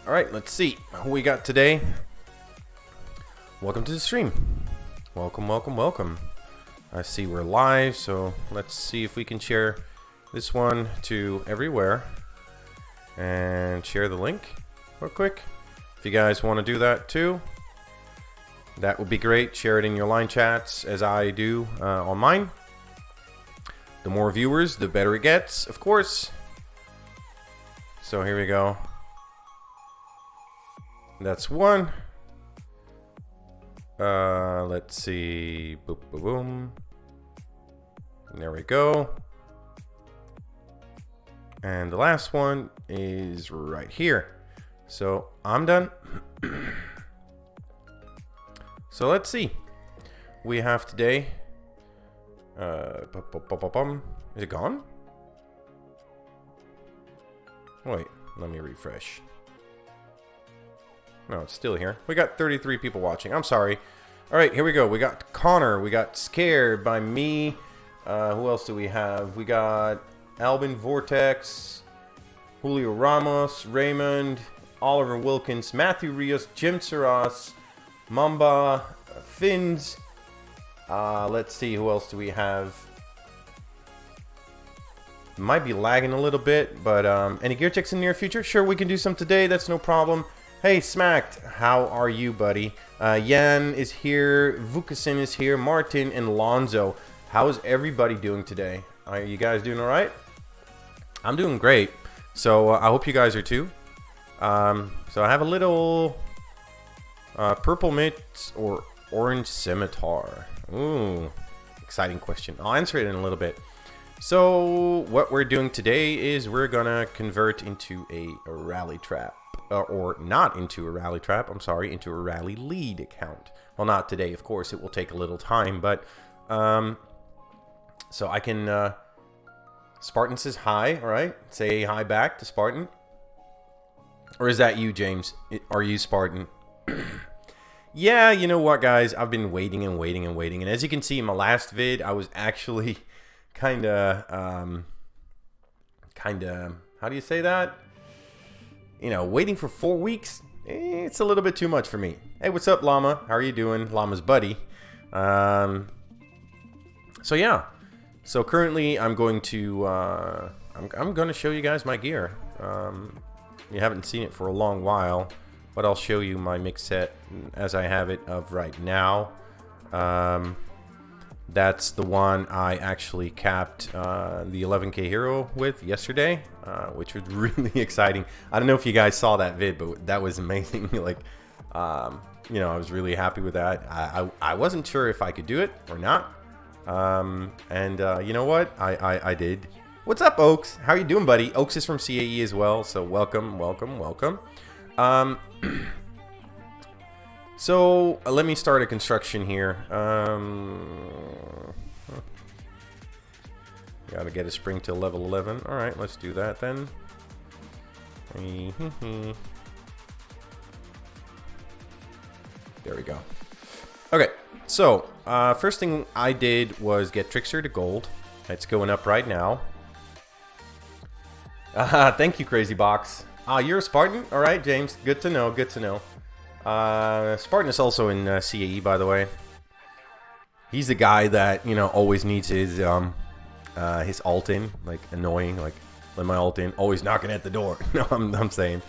All right, let's see who we got today. Welcome to the stream. Welcome, welcome, welcome. I see we're live, so let's see if we can share this one to everywhere and share the link real quick. If you guys want to do that too, that would be great. Share it in your line chats as I do on mine. The more viewers, the better it gets, of course. So here we go. That's one. Let's see. Boom, boom, boom. There we go. And the last one is right here. So I'm done. So let's see. We have today. Is it gone? Wait, let me refresh. No, it's still here. We got 33 people watching. I'm sorry. All right, here we go. We got Connor. We got Scared by me. Who else do we have? We got Albin Vortex, Julio Ramos, Raymond, Oliver Wilkins, Matthew Rios, Jim Saras, Mamba, Fins. Let's see, who else do we have? Might be lagging a little bit, but any gear checks in the near future? Sure, we can do some today. That's no problem. Hey, Smacked, how are you, buddy? Jan is here, Vukasin is here, Martin, and Lonzo. How is everybody doing today? Are you guys doing all right? I'm doing great. So I hope you guys are too. So I have a little purple mitts or orange scimitar. Ooh, exciting question. I'll answer it in a little bit. So what we're doing today is we're gonna convert into a rally trap. Or not into a rally trap, I'm sorry, into a rally lead account. Well, not today, of course, it will take a little time, but so I can Spartan says hi, all right? Say hi back to Spartan. Or is that you, James? Are you Spartan? Yeah, you know what, guys? I've been waiting and waiting and waiting. And as you can see in my last vid, I was actually kind of, how do you say that? You know, waiting for 4 weeks, it's a little bit too much for me. Hey, what's up, Llama? How are you doing? Llama's buddy. So yeah. So currently, I'm going to I'm going to show you guys my gear. You haven't seen it for a long while, but I'll show you my mix set as I have it of right now. That's the one I actually capped the 11K hero with yesterday, which was really exciting. I don't know if you guys saw that vid, but that was amazing. Like, you know, I was really happy with that. I wasn't sure if I could do it or not. You know what? I did. What's up, Oaks? How you doing, buddy? Oaks is from CAE as well, so welcome, welcome, welcome. So let me start a construction here. Gotta get a spring to level 11. All right, let's do that then. There we go. Okay, so first thing I did was get Trickster to gold. It's going up right now. Thank you, Crazy Box. You're a Spartan? All right, James. Good to know. Good to know. Spartan is also in CAE, by the way. He's the guy that, you know, always needs his ult in, like annoying, like let my ult in, always knocking at the door. No, I'm saying.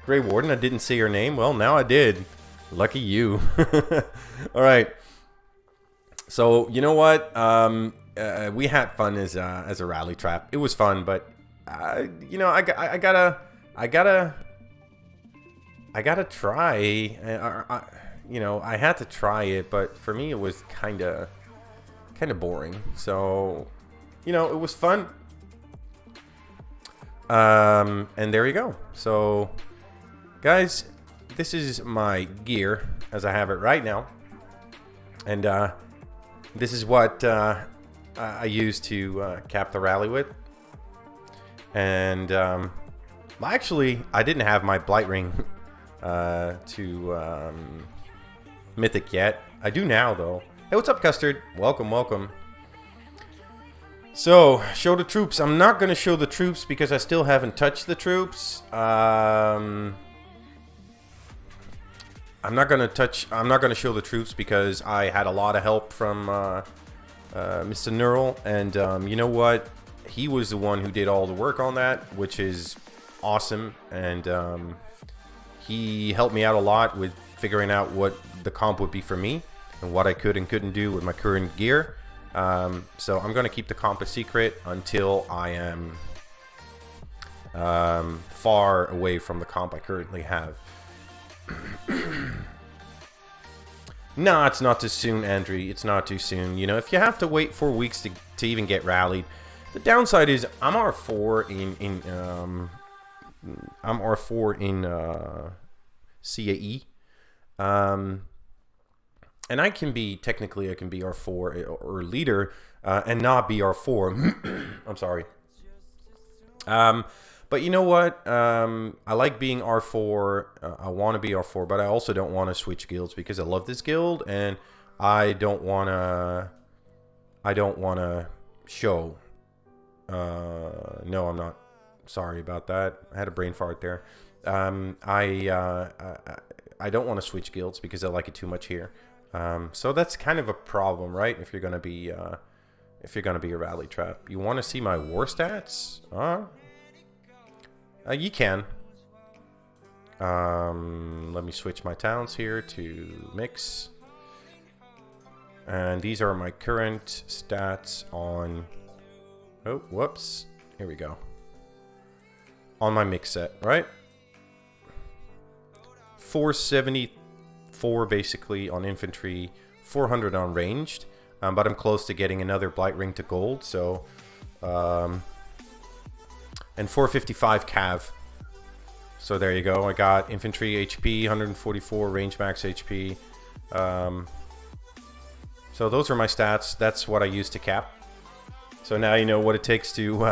Grey Warden, I didn't say your name. Well, now I did. Lucky you. All right. So you know what? We had fun as a rally trap. It was fun, but you know, I gotta try. You know, I had to try it, but for me it was kind of boring. So, you know, it was fun. And there you go. So, guys, this is my gear as I have it right now, and this is what I used to cap the rally with. And actually, I didn't have my Blight Ring to Mythic yet. I do now, though. Hey, what's up, Custard? Welcome, welcome. So, show the troops. I'm not going to show the troops because I still haven't touched the troops. I'm not going to show the troops because I had a lot of help from Mr. Neural. And you know what? He was the one who did all the work on that, which is awesome. And he helped me out a lot with figuring out what the comp would be for me and what I could and couldn't do with my current gear. So I'm going to keep the comp a secret until I am far away from the comp I currently have. No, it's not too soon, Andrew. It's not too soon. You know, if you have to wait 4 weeks to even get rallied, the downside is I'm R4 in CAE. And I can be R4 or leader and not be R4. I'm sorry. But you know what? I like being R4. I want to be R4, but I also don't want to switch guilds because I love this guild and I don't want to show. No, I'm not. Sorry about that. I had a brain fart there. I don't want to switch guilds because I like it too much here. So that's kind of a problem, right? If you're gonna be a rally trap, you want to see my war stats? You can. Let me switch my towns here to mix, and these are my current stats on. Oh, whoops! Here we go. On my mix set, right? 474 basically on infantry, 400 on ranged, but I'm close to getting another blight ring to gold, so and 455 cav. So there you go. I got infantry HP 144, range max HP. So those are my stats. That's what I use to cap. So now you know what it takes to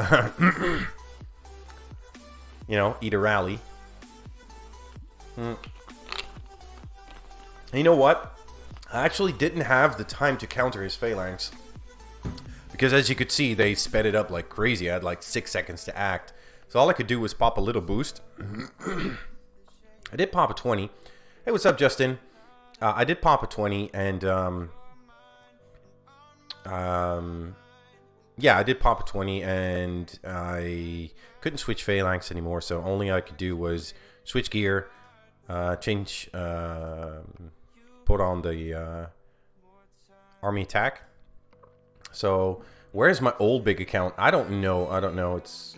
you know, eat a rally. You know what? I actually didn't have the time to counter his phalanx. Because as you could see, they sped it up like crazy. I had like 6 seconds to act. So all I could do was pop a little boost. I did pop a 20. Hey, what's up, Justin? I did pop a 20 and... yeah, I did pop a 20 and I couldn't switch phalanx anymore. So only I could do was switch gear, change... put on the army attack. So where's my old big account? I don't know. I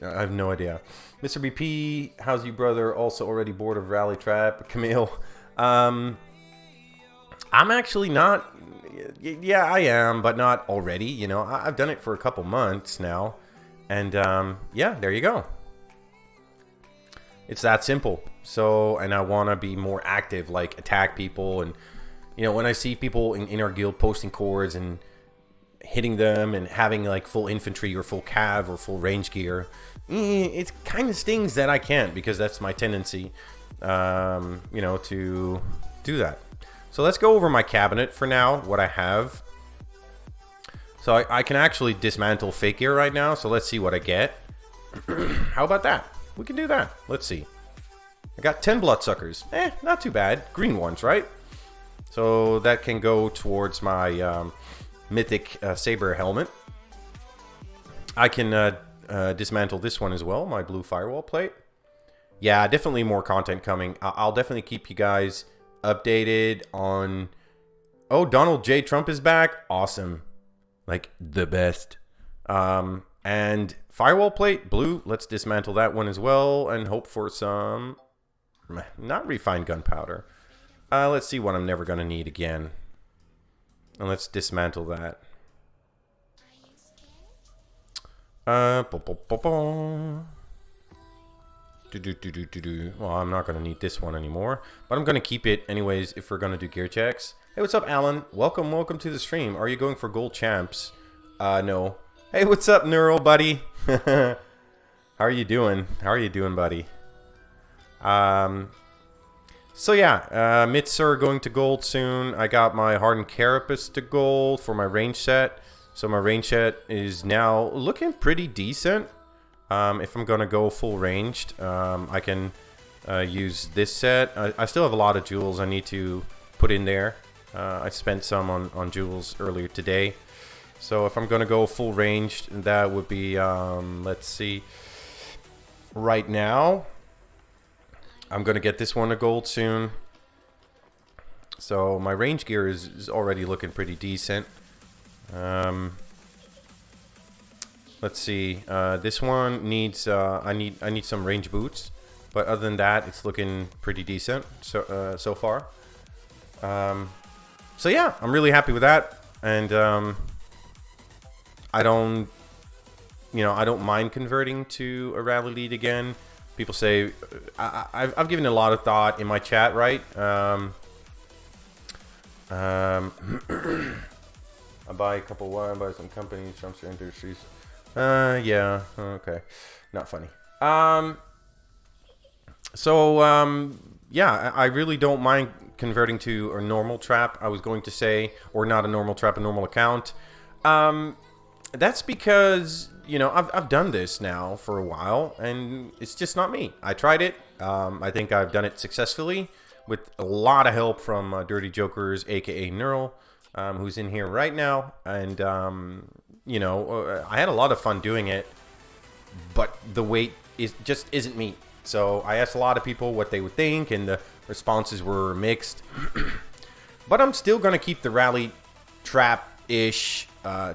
have no idea. Mr. BP, how's you, brother? Also already bored of rally trap. Camille, I'm actually not. Yeah, I am, but not already. You know, I've done it for a couple months now, and yeah, there you go. It's that simple. So, and I want to be more active, like attack people and. You know, when I see people in our guild posting chords and hitting them and having like full infantry or full cav or full range gear, it kind of stings that I can't because that's my tendency, you know, to do that. So let's go over my cabinet for now, what I have. So I can actually dismantle fake gear right now, so let's see what I get. How about that? We can do that. Let's see. I got 10 bloodsuckers. Not too bad. Green ones, right? So that can go towards my mythic saber helmet. I can dismantle this one as well, my blue firewall plate. Yeah, definitely more content coming. I'll definitely keep you guys updated on... Oh, Donald J. Trump is back. Awesome. Like, the best. And firewall plate, blue. Let's dismantle that one as well and hope for some... Not refined gunpowder. Let's see what I'm never going to need again. And let's dismantle that. Well, I'm not going to need this one anymore. But I'm going to keep it anyways if we're going to do gear checks. Hey, what's up, Alan? Welcome to the stream. Are you going for gold champs? No. Hey, what's up, Neural, buddy? How are you doing? How are you doing, buddy? So yeah, mitts are going to gold soon. I got my hardened carapace to gold for my range set. So my range set is now looking pretty decent. If I'm gonna go full ranged, I can use this set. I still have a lot of jewels I need to put in there. I spent some on jewels earlier today. So if I'm gonna go full ranged, that would be, let's see. Right now, I'm gonna get this one a gold soon. So my range gear is already looking pretty decent. Let's see. This one needs. I need some range boots, but other than that, it's looking pretty decent. So far. So yeah, I'm really happy with that, and I don't mind converting to a rally lead again. People say I've given a lot of thought in my chat, right? I buy a couple wine, buy some companies, jumps to industries. Yeah, okay, not funny. Yeah, I really don't mind converting to a normal trap. I was going to say, or not a normal trap, a normal account. That's because, you know, I've done this now for a while, and it's just not me. I tried it. I think I've done it successfully with a lot of help from Dirty Jokers, aka Neural, who's in here right now. And, you know, I had a lot of fun doing it, but the weight just isn't me. So I asked a lot of people what they would think, and the responses were mixed. But I'm still going to keep the rally trap-ish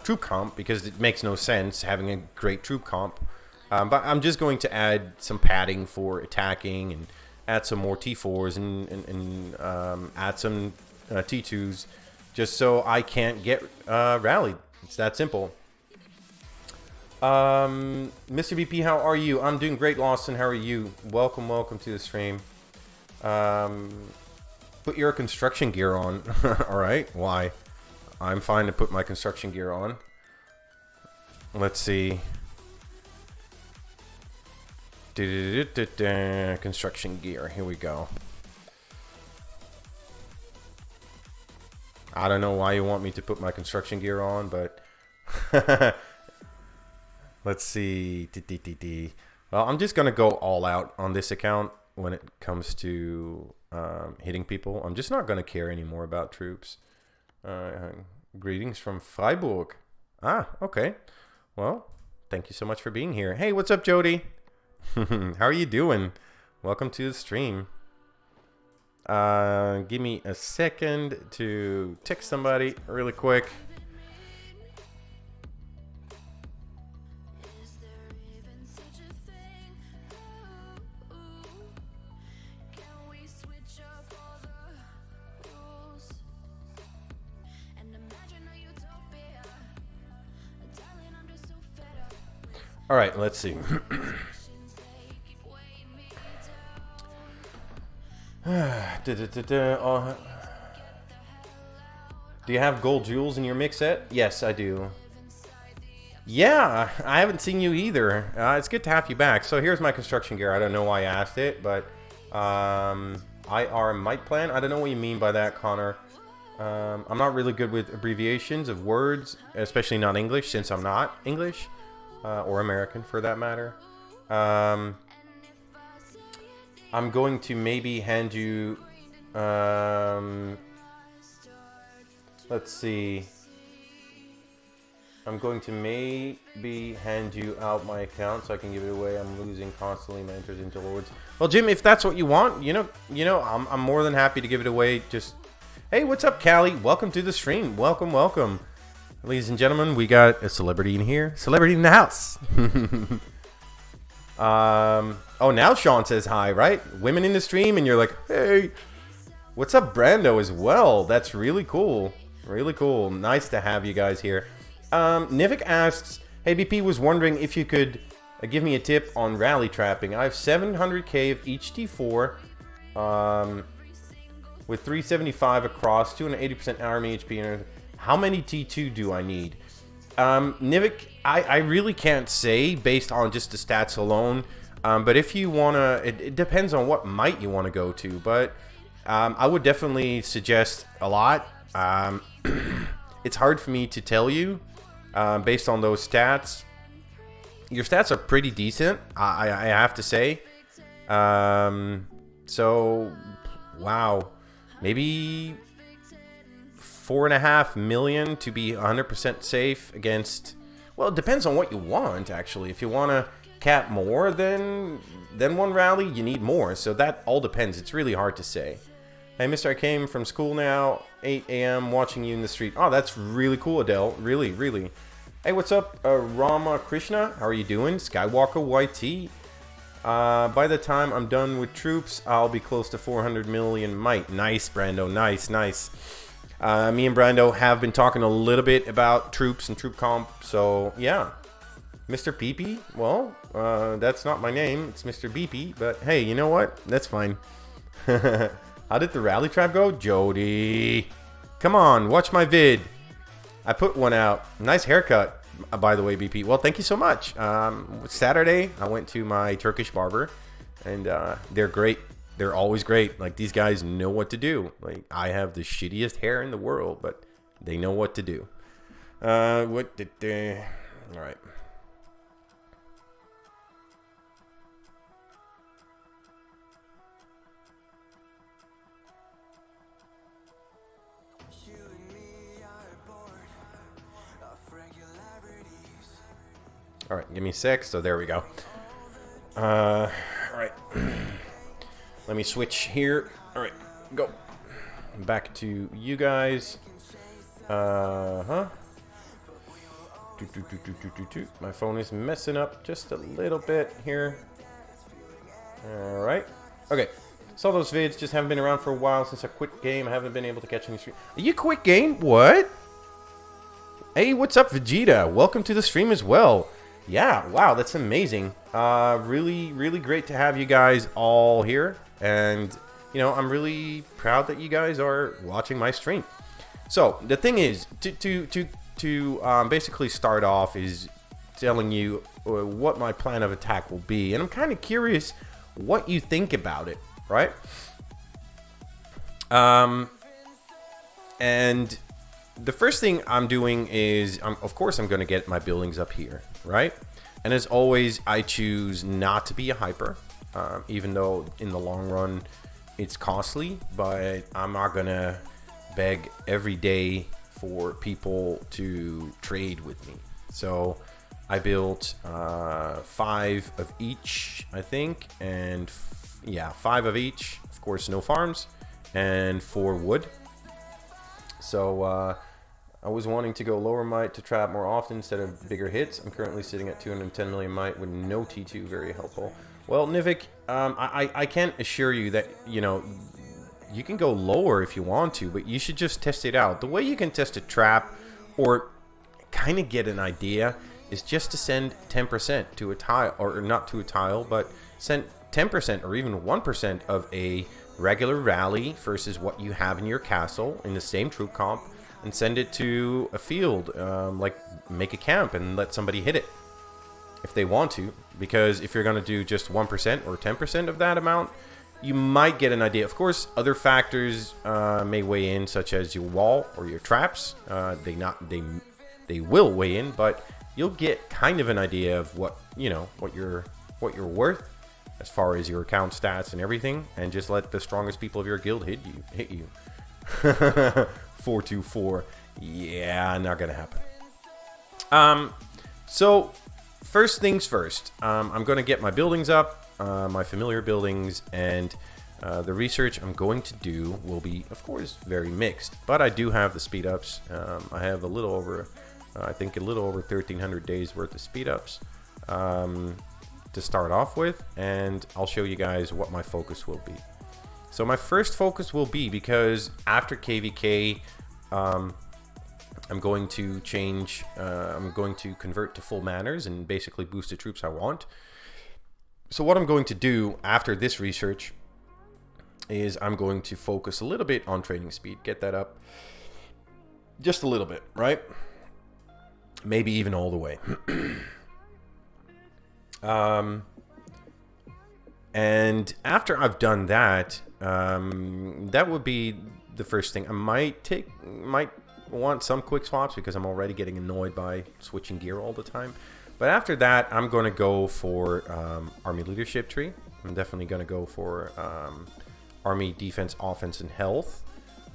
troop comp, because it makes no sense having a great troop comp. But I'm just going to add some padding for attacking, and add some more T4s, and add some T2s, just so I can't get rallied. It's that simple. Mr. BP, how are you? I'm doing great, Lawson. How are you? Welcome to the stream. Put your construction gear on. All right. Why? I'm fine to put my construction gear on. Let's see. Construction gear. Here we go. I don't know why you want me to put my construction gear on, but let's see. Well, I'm just gonna go all out on this account when it comes to hitting people. I'm just not gonna care anymore about troops. Greetings from Freiburg. Ah, okay. Well, thank you so much for being here. Hey, what's up, Jody? How are you doing? Welcome to the stream. Give me a second to text somebody really quick. All right, let's see. Do you have gold jewels in your mix set? Yes, I do. Yeah, I haven't seen you either. It's good to have you back. So here's my construction gear. I don't know why I asked it, but IR might plan. I don't know what you mean by that, Connor. I'm not really good with abbreviations of words, especially not English, since I'm not English. Or American, for that matter. I'm going to maybe hand you... let's see. I'm going to maybe hand you out my account so I can give it away. I'm losing constantly my interest into Lords. Well, Jim, if that's what you want, you know, I'm more than happy to give it away. Just, hey, what's up, Callie? Welcome to the stream. Welcome. Ladies and gentlemen, we got a celebrity in here. Celebrity in the house. Oh, now Sean says hi, right? Women in the stream, and you're like, hey. What's up, Brando, as well? That's really cool. Really cool. Nice to have you guys here. Nivik asks, hey, BP, was wondering if you could give me a tip on rally trapping. I have 700k of each T4 with 375 across, 280% army HP, and how many T2 do I need? Nivik, I really can't say based on just the stats alone. But if you want to, it depends on what might you want to go to. But I would definitely suggest a lot. It's hard for me to tell you based on those stats. Your stats are pretty decent, I have to say. So, wow, maybe 4.5 million to be 100% safe against. Well, it depends on what you want, actually. If you want to cap more than one rally, you need more. So that all depends. It's really hard to say. Hey, Mister, I came from school now, 8 a.m. watching you in the street. Oh, that's really cool, Adele. Really, really. Hey, what's up, Rama Krishna? How are you doing? Skywalker YT. By the time I'm done with troops, I'll be close to 400 million might. Nice, Brando. Nice, nice. Me and Brando have been talking a little bit about troops and troop comp. So, yeah. Mr. Peepee? Well, that's not my name. It's Mr. Beepee. But, hey, you know what? That's fine. How did the rally trap go? Jody. Come on, watch my vid. I put one out. Nice haircut, by the way, BP. Well, thank you so much. Saturday, I went to my Turkish barber, and they're great. They're always great. Like, these guys know what to do. Like, I have the shittiest hair in the world, but they know what to do. What did they... All right. All right, give me 6. So there we go. All right. Let me switch here. All right, go. Back to you guys. My phone is messing up just a little bit here. All right. Okay. Saw those vids. Just haven't been around for a while since I quit game. I haven't been able to catch any stream. You quit game? What? Hey, what's up, Vegeta? Welcome to the stream as well. Yeah, wow, that's amazing. Really, really great to have you guys all here. And, you know, I'm really proud that you guys are watching my stream. So, the thing is, to basically start off is telling you what my plan of attack will be. And I'm kind of curious what you think about it, right? And the first thing I'm doing is, of course, I'm going to get my buildings up here, right? And as always, I choose not to be a hyper, even though in the long run it's costly, but I'm not going to beg every day for people to trade with me. So I built 5 of each, I think, and yeah, 5 of each. Of course, no farms, and 4 wood. So I was wanting to go lower might to trap more often instead of bigger hits. I'm currently sitting at 210 million might with no T2, very helpful. Well, Nivik, I can't assure you that, you know, you can go lower if you want to, but you should just test it out. The way you can test a trap or kind of get an idea is just to send 10% to a tile, or not to a tile, but send 10% or even 1% of a regular rally versus what you have in your castle in the same troop comp, and send it to a field, like make a camp and let somebody hit it if they want to. Because if you're going to do just 1% or 10% of that amount, you might get an idea. Of course, other factors may weigh in, such as your wall or your traps. They will weigh in, but you'll get kind of an idea of what, you know, what you're worth as far as your account stats and everything, and just let the strongest people of your guild hit you. 424. Yeah, not gonna happen. So first things first, I'm gonna get my buildings up, my familiar buildings, and the research I'm going to do will be, of course, very mixed, but I do have the speed ups. I have a little over, I think a little over 1,300 days worth of speed ups to start off with, and I'll show you guys what my focus will be. So my first focus will be, because after KVK, I'm going to change, I'm going to convert to full manners and basically boost the troops I want. So what I'm going to do after this research is I'm going to focus a little bit on training speed, get that up just a little bit, right? Maybe even all the way. And after I've done that, that would be the first thing. I might want some quick swaps because I'm already getting annoyed by switching gear all the time. But after that, I'm going to go for Army Leadership Tree. I'm definitely going to go for Army Defense, Offense, and Health.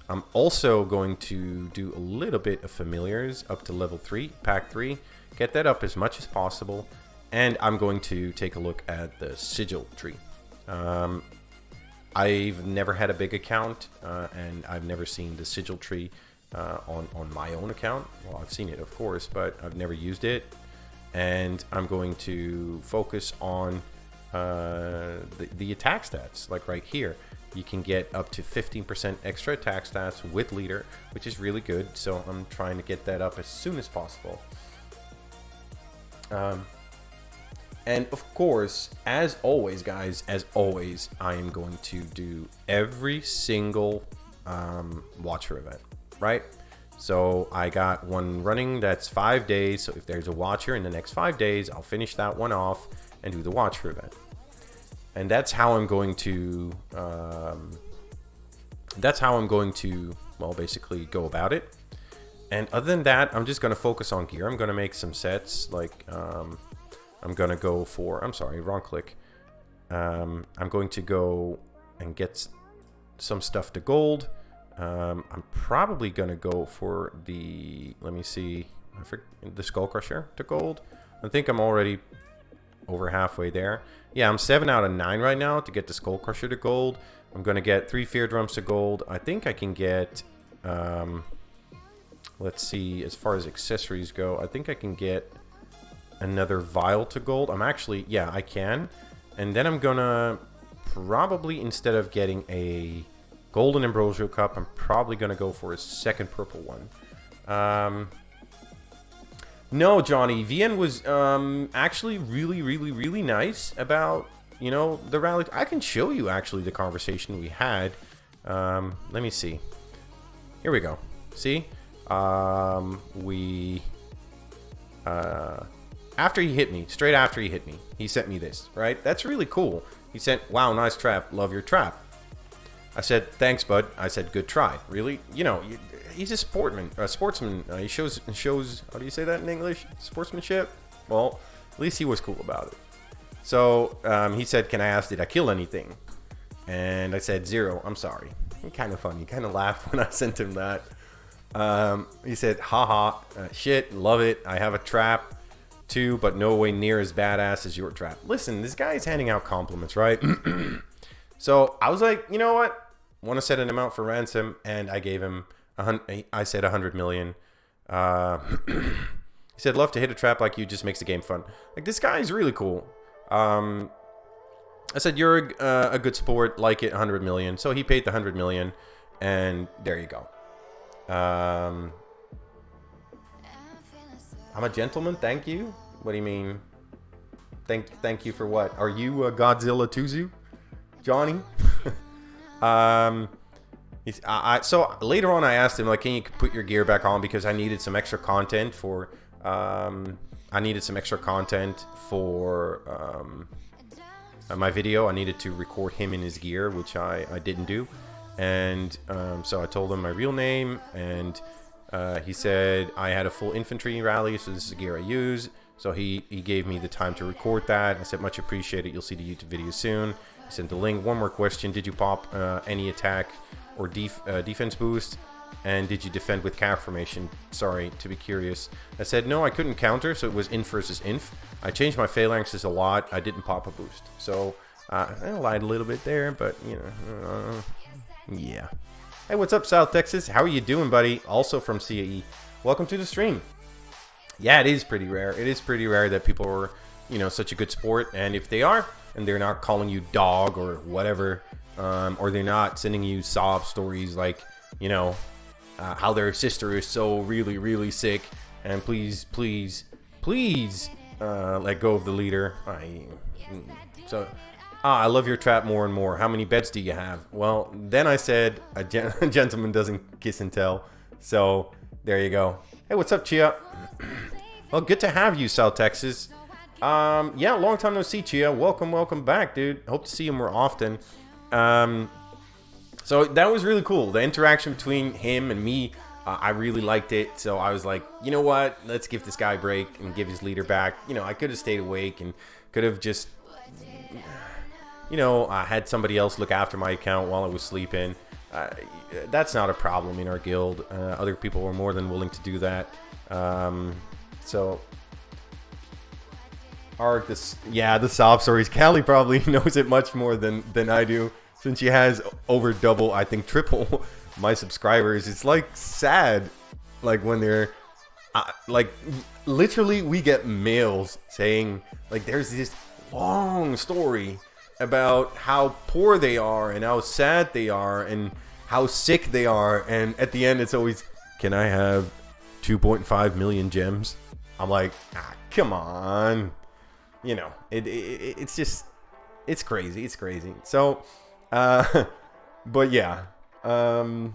I'm also going to do a little bit of Familiars up to level 3, Pack 3. Get that up as much as possible. And I'm going to take a look at the Sigil Tree. I've never had a big account, and I've never seen the Sigil Tree on my own account. Well, I've seen it, of course, but I've never used it. And I'm going to focus on the attack stats, like right here. You can get up to 15% extra attack stats with leader, which is really good. So I'm trying to get that up as soon as possible. And of course, as always, guys, as always, I am going to do every single Watcher event, right? So I got one running that's 5 days. So if there's a Watcher in the next 5 days, I'll finish that one off and do the Watcher event. And that's how I'm going to, well, basically go about it. And other than that, I'm just going to focus on gear. I'm going to make some sets, like, I'm going to go for, I'm sorry, wrong click. I'm going to go and get some stuff to gold. I'm probably going to go for the, let me see, the Skull Crusher to gold. I think I'm already over halfway there. Yeah, I'm 7 out of 9 right now to get the Skull Crusher to gold. I'm going to get 3 Fear Drums to gold. I think I can get, let's see, as far as accessories go, I think I can get another Vial to gold. I'm actually, yeah, I can. And then I'm going to probably, instead of getting a Golden Ambrosial Cup, I'm probably going to go for a second purple one. No, Johnny, VN was actually really nice about, you know, the rally. I can show you actually the conversation we had. Let me see. Here we go. See? After he hit me, straight after he hit me, he sent me this, right? That's really cool. He sent, wow, nice trap. Love your trap. I said, thanks, bud. I said, good try. Really? You know, he's a sportsman. He shows, how do you say that in English? Sportsmanship? Well, at least he was cool about it. So he said, can I ask, did I kill anything? And I said, 0. I'm sorry. Kind of funny. Kind of laughed when I sent him that. He said, haha, shit, love it. I have a trap too, but no way near as badass as your trap. Listen, this guy's handing out compliments, right? So I was like, you know what? Want to set an amount for ransom, and I gave him I said 100 million. He said, love to hit a trap like you, just makes the game fun. Like, this guy is really cool. I said, you're a good sport, like it, 100 million. So he paid the 100 million, and there you go. I'm a gentleman, thank you. What do you mean? Thank you for what? Are you Godzilla Tuzu, Johnny? So later on, I asked him, like, can you put your gear back on, because I needed some extra content for my video. I needed to record him in his gear, which I didn't do. And so I told him my real name, and he said I had a full infantry rally, so this is the gear I use. So he gave me the time to record that. I said, much appreciated. You'll see the YouTube video soon. He sent the link. One more question. Did you pop any attack or defense boost? And did you defend with calf formation? Sorry, to be curious. I said, no, I couldn't counter, so it was inf versus inf. I changed my phalanxes a lot. I didn't pop a boost. So I lied a little bit there, but, you know, yeah. Hey, what's up, South Texas? How are you doing, buddy? Also from CAE. Welcome to the stream. Yeah, it is pretty rare. It is pretty rare that people are, you know, such a good sport. And if they are, and they're not calling you dog or whatever, or they're not sending you sob stories like, you know, how their sister is so really sick, and please let go of the leader. I love your trap more and more. How many bets do you have? Well, then I said a gentleman doesn't kiss and tell. So there you go. Hey, what's up, Chia? Well, good to have you, South Texas. Yeah, long time no see, Chia. Welcome back, dude. Hope to see you more often. So that was really cool. The interaction between him and me I really liked it, so I was like, you know what? Let's give this guy a break and give his leader back. You know, I could have stayed awake and could have just, you know, had somebody else look after my account while I was sleeping. That's not a problem in our guild. Other people were more than willing to do that. So, the sob stories. Callie probably knows it much more than I do, since she has over double, I think triple my subscribers. It's like sad, like when they're like literally we get mails saying like there's this long story about how poor they are and how sad they are and how sick they are, and at the end it's always, can I have 2.5 million gems? I'm like, come on, you know, it's just, it's crazy, so but yeah, Brando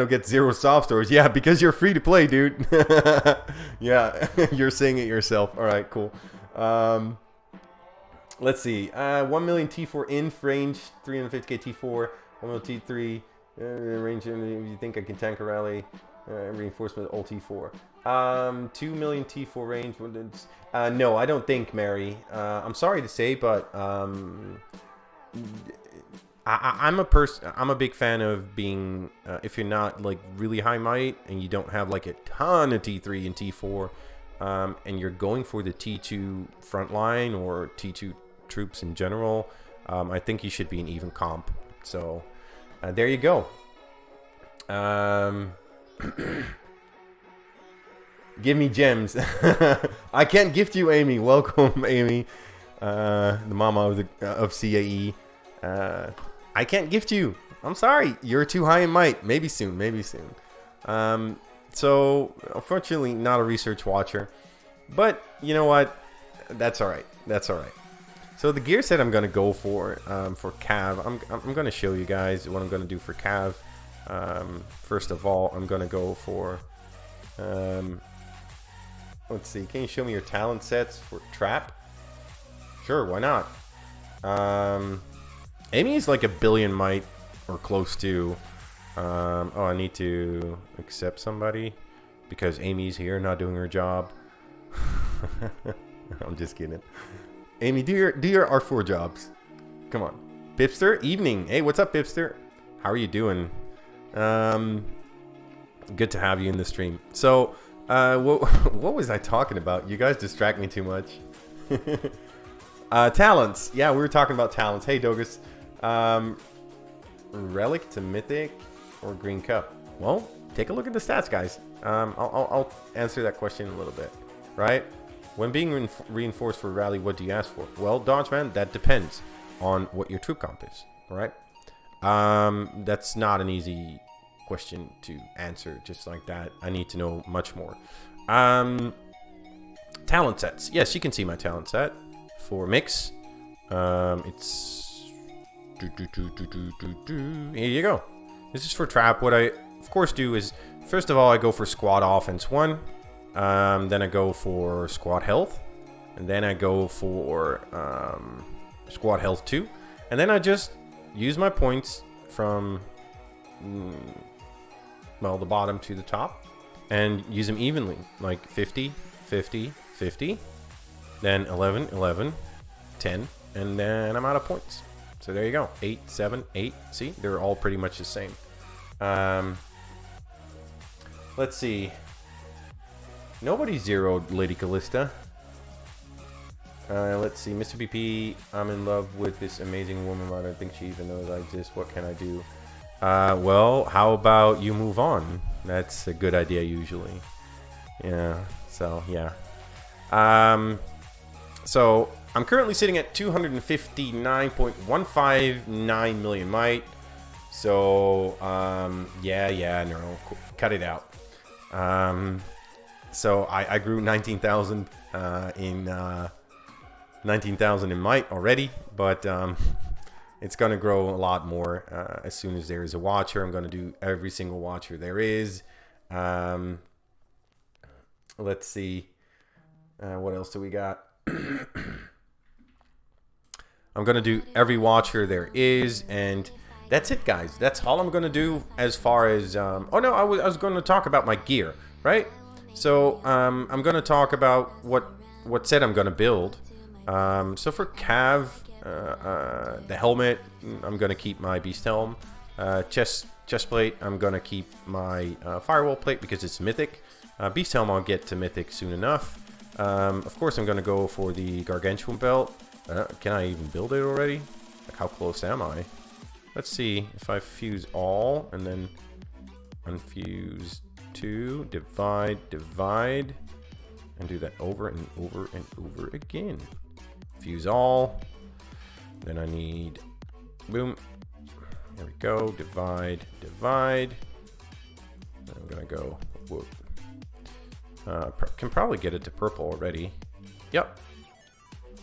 gets 0 soft stores. Yeah, because you're free to play, dude. Yeah, you're saying it yourself. All right, cool. Let's see. 1 million T4 inf range, 350k T4, 1 million T3 range. You think I can tank a rally? Reinforcement all T4. 2 million T4 range. No, I don't think, Mary. I'm sorry to say, but I'm a big fan of being, if you're not like really high might and you don't have like a ton of T3 and T4, and you're going for the T2 frontline or T2 troops in general, I think you should be an even comp. So there you go. Give me gems. I can't gift you, Amy. Welcome, Amy, the mama of CAE. I can't gift you. I'm sorry. You're too high in might. Maybe soon. So, unfortunately, not a research watcher. But, you know what? That's alright. So, the gear set I'm going to go for Cav, I'm going to show you guys what I'm going to do for Cav. First of all, I'm going to go for... let's see. Can you show me your talent sets for Trap? Sure, why not? Amy is like 1 billion might or close to. Oh, I need to accept somebody because Amy's here not doing her job. I'm just kidding. Amy, do your R4 jobs. Come on. Pipster, evening. Hey, what's up, Pipster? How are you doing? Good to have you in the stream. So, what was I talking about? You guys distract me too much. Talents. Yeah, we were talking about talents. Hey, Dogus. Relic to Mythic or Green Cup? Well, take a look at the stats, guys. I'll answer that question in a little bit. Right? When being reinforced for rally, what do you ask for? Well, Dodgeman, that depends on what your troop comp is. Right? That's not an easy question to answer just like that. I need to know much more. Talent sets. Yes, you can see my talent set for mix. It's here you go. This is for trap. What I of course do is first of all I go for squad offense 1, then I go for squad health, and then I go for squad health 2, and then I just use my points from well, the bottom to the top and use them evenly, like 50 50 50, then 11 11 10, and then I'm out of points. So there you go. 8, 7, 8. See, they're all pretty much the same. Let's see. Nobody zeroed Lady Callista. Let's see. Mr. BP, I'm in love with this amazing woman. I don't think she even knows I exist. What can I do? Well, how about you move on? That's a good idea usually. Yeah. So, yeah. So I'm currently sitting at 259.159 million might. So, yeah, no, cut it out. So I grew 19,000 in 19,000 in might already, but it's gonna grow a lot more as soon as there is a watcher. I'm gonna do every single watcher there is. Let's see, what else do we got? I'm gonna do every watcher there is, and that's it, guys. That's all I'm going to do as far as... oh, no, I was going to talk about my gear, right? So, I'm going to talk about what set I'm going to build. So for Cav, the helmet, I'm going to keep my Beast Helm. Chest plate, I'm going to keep my Firewall plate because it's Mythic. Beast Helm, I'll get to Mythic soon enough. Of course, I'm going to go for the Gargantuan belt. Can I even build it already? Like, how close am I? Let's see if I fuse all and then unfuse 2, divide, and do that over and over and over again. Fuse all. Then I need, boom. There we go. Divide. I'm gonna go. Whoop. Can probably get it to purple already. Yep,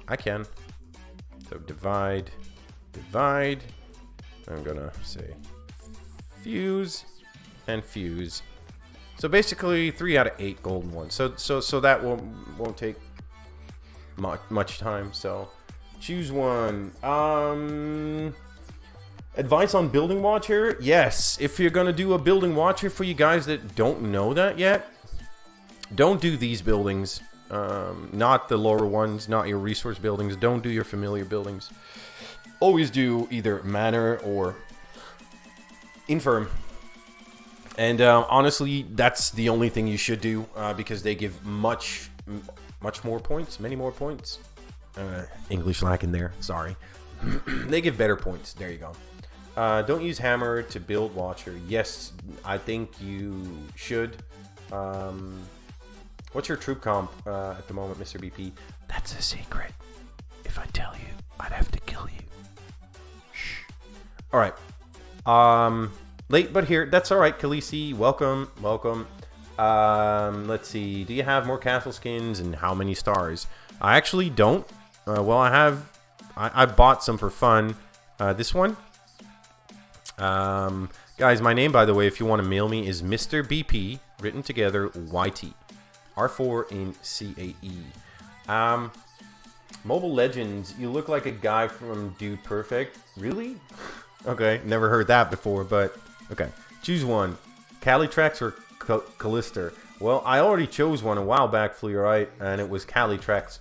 I can. So divide. I'm gonna say fuse and fuse. So basically 3 out of 8 golden ones. So that won't take much time. So choose one. Advice on building watcher? Yes. If you're gonna do a building watcher, for you guys that don't know that yet, don't do these buildings. Not the lower ones, not your resource buildings. Don't do your familiar buildings. Always do either manor or infirm. And honestly, that's the only thing you should do because they give much more points, many more points. English lacking there, sorry. They give better points. There you go. Don't use hammer to build watcher. Yes, I think you should. What's your troop comp at the moment, Mr. BP? That's a secret. If I tell you, I'd have to kill you. Shh. All right. Late but here. That's all right, Khaleesi. Welcome. Let's see. Do you have more castle skins and how many stars? I actually don't. Well, I have. I bought some for fun. This one. Guys, my name, by the way, if you want to mail me, is Mr. BP, written together, YT. R4 in CAE. Mobile Legends, you look like a guy from Dude Perfect. Really? Okay, never heard that before, but okay. Choose one. Calitrax or Callister? Well, I already chose one a while back, Fleurite, and it was Calitrax.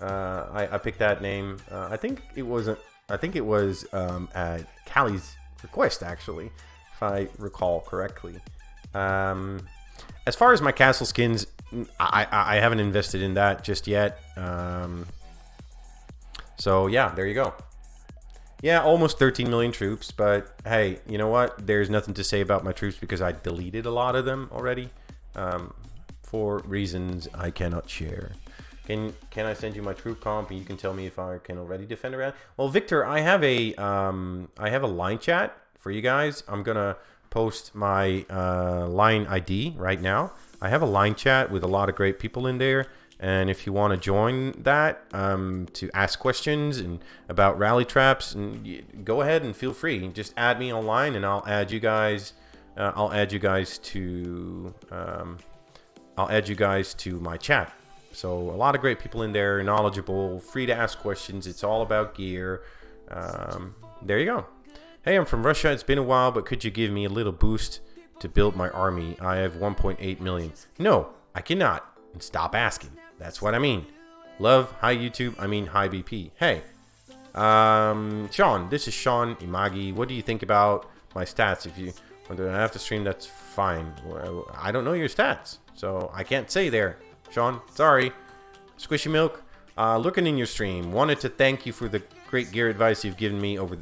I picked that name. I think it was at Callie's request, actually, if I recall correctly. As far as my castle skins, I haven't invested in that just yet. So yeah, there you go. Yeah, almost 13 million troops, but hey, you know what? There's nothing to say about my troops because I deleted a lot of them already for reasons I cannot share. Can I send you my troop comp and you can tell me if I can already defend around? Well, Victor, I have a line chat for you guys. I'm gonna post my line ID right now. I have a line chat with a lot of great people in there, and if you want to join that to ask questions and about rally traps, and go ahead and feel free. Just add me online, and I'll add you guys. I'll add you guys to my chat. So a lot of great people in there, knowledgeable, free to ask questions. It's all about gear. There you go. Hey, I'm from Russia. It's been a while, but could you give me a little boost to build my army? I have 1.8 million. No, I cannot. And stop asking. That's what I mean. Love, hi YouTube. I mean, hi BP. Hey, Sean. This is Sean Imagi. What do you think about my stats? If you want to have to stream, that's fine. I don't know your stats, so I can't say there. Sean, sorry. Squishy Milk, looking in your stream. Wanted to thank you for the great gear advice you've given me over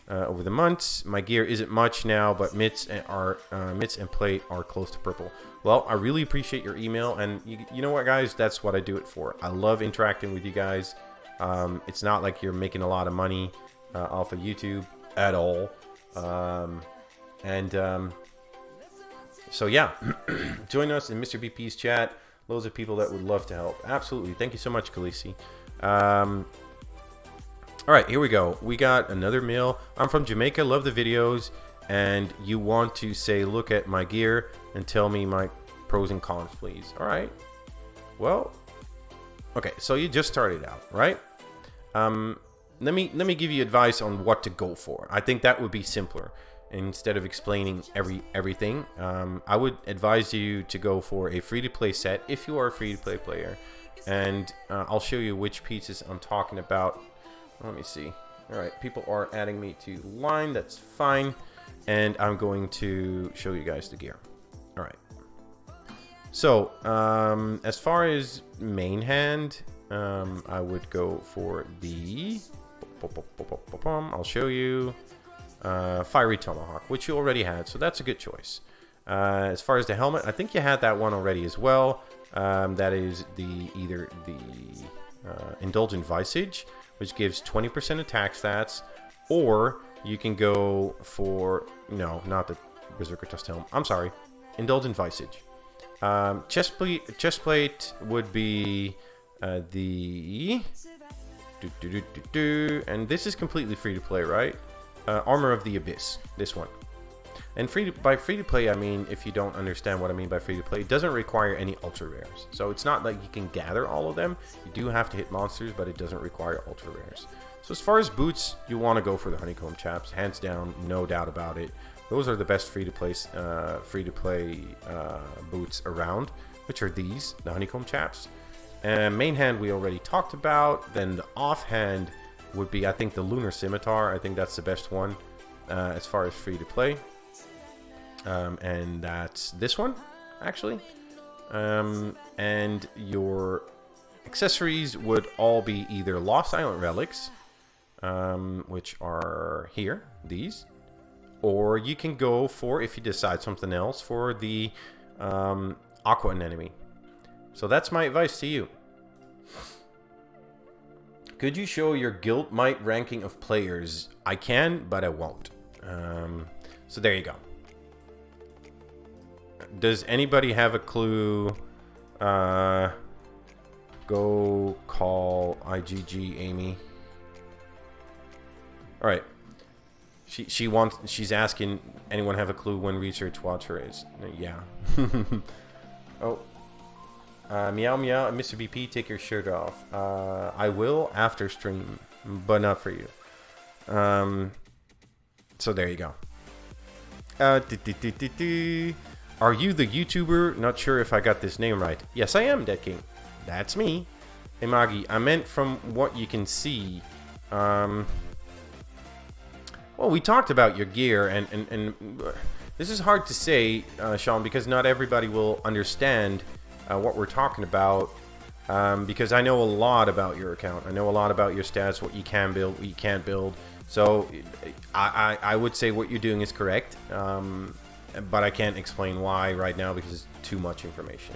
the months. My gear isn't much now, but mitts and plate are close to purple. Well, I really appreciate your email, and you know what, guys? That's what I do it for. I love interacting with you guys. It's not like you're making a lot of money off of YouTube at all. So yeah, join us in Mr. BP's chat. Loads of people that would love to help. Absolutely. Thank you so much, Khaleesi. All right, here we go. We got another mail. I'm from Jamaica. Love the videos. And you want to say, look at my gear and tell me my pros and cons, please. All right. Well, okay. So you just started out, right? let me give you advice on what to go for. I think that would be simpler. Instead of explaining everything, I would advise you to go for a free-to-play set if you are a free-to-play player. And I'll show you which pieces I'm talking about. Let me see. All right, people are adding me to line. That's fine. And I'm going to show you guys the gear. All right. So, as far as main hand, I would go for the... I'll show you... Fiery Tomahawk, which you already had, so that's a good choice. As far as the helmet, I think you had that one already as well. That is either the Indulgent Visage, which gives 20% attack stats, or you can go for... No, not the Berserker Tusk Helm. I'm sorry. Indulgent Visage. Chestplate would be the... And this is completely free to play, right? Armor of the Abyss, this one. And by free to play, I mean, if you don't understand what I mean by free to play, it doesn't require any ultra rares. So it's not like you can gather all of them. You do have to hit monsters, but it doesn't require ultra rares. So as far as boots, you want to go for the Honeycomb Chaps, hands down, no doubt about it. Those are the best free to play boots around, which are these, the Honeycomb Chaps. And main hand we already talked about. Then the offhand would be, I think, the Lunar Scimitar. I think that's the best one as far as free to play. And that's this one, actually. And your accessories would all be either Lost Island Relics, which are here, these. Or you can go for, if you decide something else, for the Aqua Anemone. So that's my advice to you. Could you show your guild might ranking of players? I can, but I won't. So there you go. Does anybody have a clue? Go call IGG Amy. All right. She's asking, anyone have a clue when Research Watcher is? Yeah. Oh. Meow meow, Mr. VP, take your shirt off. I will after stream, but not for you. So there you go. Are you the YouTuber? Not sure if I got this name right. Yes, I am, Dead King. That's me. Hey, Magi, I meant from what you can see. Well, we talked about your gear, and this is hard to say, Sean, because not everybody will understand what we're talking about, because I know a lot about your account. I know a lot about your stats, what you can build, what you can't build. So I would say what you're doing is correct, but I can't explain why right now because it's too much information.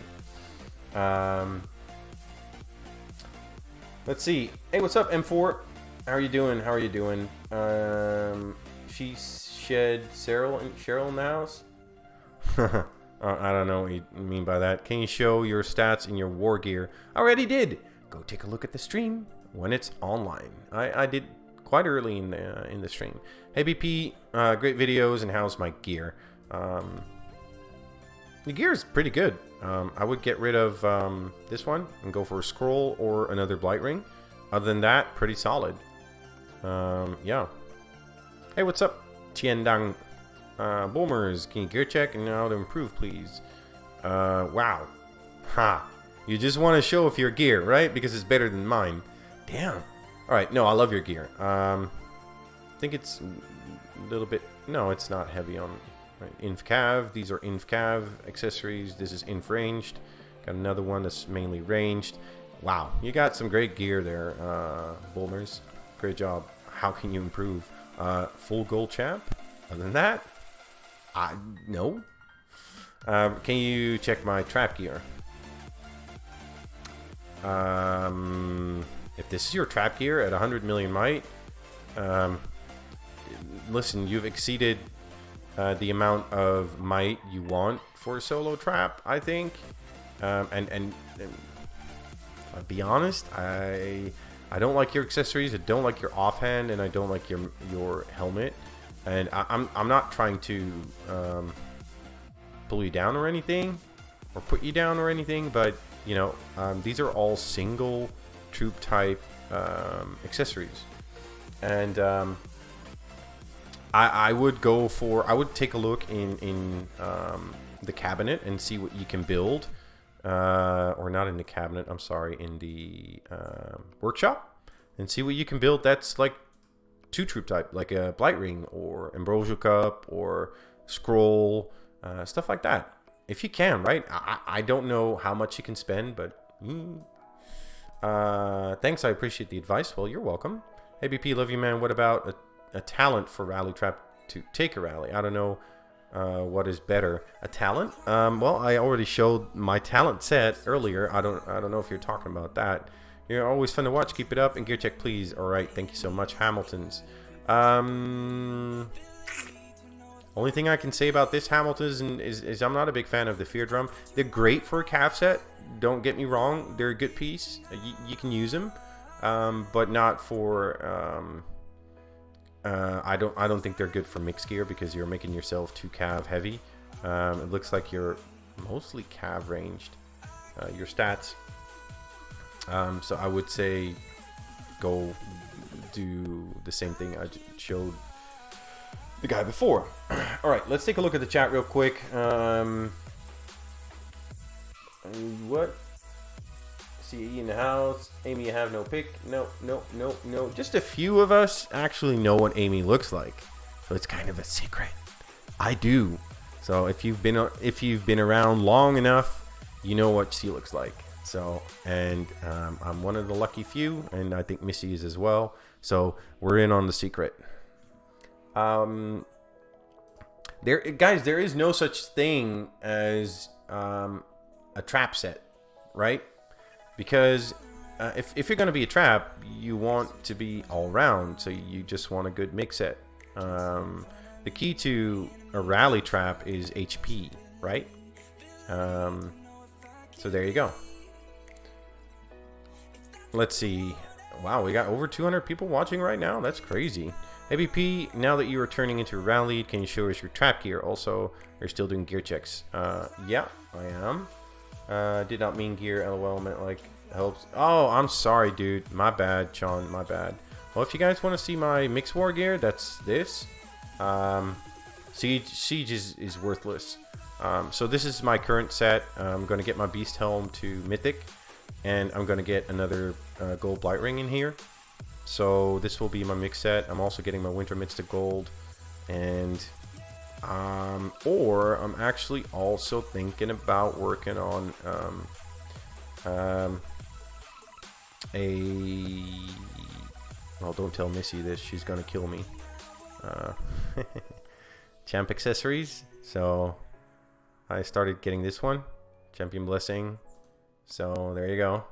Let's see. Hey, what's up, M4? How are you doing? How are you doing? She shed Cheryl in the house? I don't know what you mean by that. Can you show your stats in your war gear? I already did. Go take a look at the stream when it's online. I did quite early in the stream. Hey BP, great videos, and how's my gear? The gear is pretty good. I would get rid of this one and go for a scroll or another blight ring. Other than that, pretty solid. Yeah. Hey, what's up, Tiandang? Boomers, can you gear check and how to improve, please? Wow. Ha. You just want to show off your gear, right? Because it's better than mine. Damn. Alright, no, I love your gear. I think it's a little bit... No, it's not heavy on... Right, Inf Cav. These are Inf Cav accessories. This is Inf Ranged. Got another one that's mainly ranged. Wow, you got some great gear there, Boomers. Great job. How can you improve? Full gold champ? Other than that... no. Can you check my trap gear? If this is your trap gear at 100 million might, listen, you've exceeded the amount of might you want for a solo trap, I think. And I'll be honest, I don't like your accessories, I don't like your offhand, and I don't like your helmet. And I'm not trying to pull you down or anything, or put you down or anything, but you know, these are all single troop type accessories. And I would go for, I would take a look in the cabinet and see what you can build. Or not in the cabinet, I'm sorry, in the workshop, and see what you can build that's like 2 troop type, like a Blight Ring or Ambrosial Cup or Scroll, stuff like that. If you can, right? I don't know how much you can spend, but thanks, I appreciate the advice. Well, you're welcome. Hey BP, love you, man. What about a talent for Rally Trap to take a rally? I don't know. What is better, a talent? Well, I already showed my talent set earlier. I don't know if you're talking about that. You're always fun to watch. Keep it up, and gear check, please. All right, thank you so much, Hamiltons. Only thing I can say about this Hamilton is I'm not a big fan of the Fear Drum. They're great for a calf set. Don't get me wrong. They're a good piece. You can use them, but not for. I don't think they're good for mixed gear because you're making yourself too cav heavy. It looks like you're mostly cav ranged, your stats. So I would say go do the same thing I showed the guy before. All right, let's take a look at the chat real quick. What? CE in the house. Amy, you have no pick. No. Just a few of us actually know what Amy looks like, so it's kind of a secret. I do. So if you've been around long enough, you know what she looks like. So, and I'm one of the lucky few, and I think Missy is as well. So we're in on the secret. There is no such thing as a trap set, right? Because if you're going to be a trap, you want to be all round, so you just want a good mix set. The key to a rally trap is HP, right? So there you go. Let's see. Wow, we got over 200 people watching right now. That's crazy. ABP, now that you are turning into a rally lead, can you show us your trap gear? Also, you're still doing gear checks. Yeah, I am. Did not mean gear. LOL meant like helps. Oh, I'm sorry, dude. My bad, Sean. My bad. Well, if you guys want to see my mixed war gear, that's this. Siege is worthless. So this is my current set. I'm going to get my Beast Helm to Mythic, and I'm going to get another Gold Blight Ring in here. So this will be my mix set. I'm also getting my Winter Mids to Gold, and or I'm actually also thinking about working on well, don't tell Missy this, she's gonna kill me. Champ accessories. So I started getting this one, Champion Blessing. So there you go.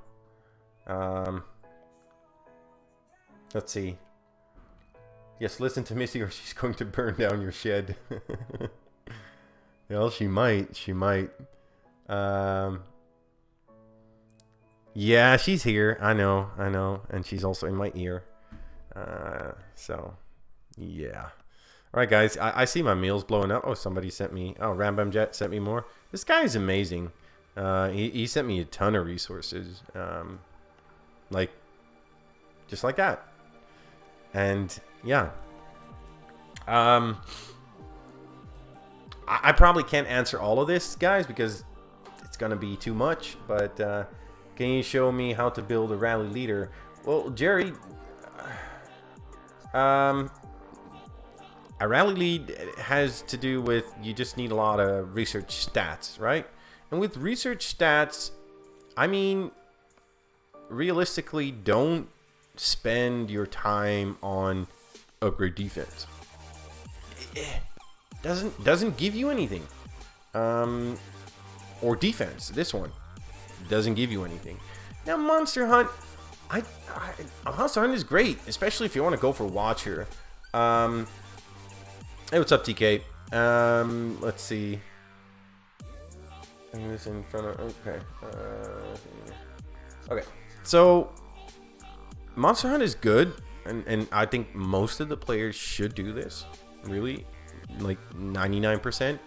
Let's see. Yes, listen to Missy or she's going to burn down your shed. Well, she might. She might. Yeah, she's here. I know. And she's also in my ear. So, yeah. All right, guys. I see my meals blowing up. Oh, somebody sent me. Oh, Rambam Jet sent me more. This guy is amazing. He sent me a ton of resources. Like, just like that. And yeah, I probably can't answer all of this, guys, because it's gonna be too much. But can you show me how to build a rally leader? Well, Jerry, a rally lead has to do with, you just need a lot of research stats, right? And with research stats, I mean, realistically, don't spend your time on upgrade defense. It doesn't give you anything. Or defense. This one doesn't give you anything. Now, Monster Hunt, Monster Hunt is great, especially if you want to go for Watcher. Hey, what's up, TK? Let's see. This in front of. Okay. Okay. So, Monster Hunt is good, and I think most of the players should do this. Really, like 99%.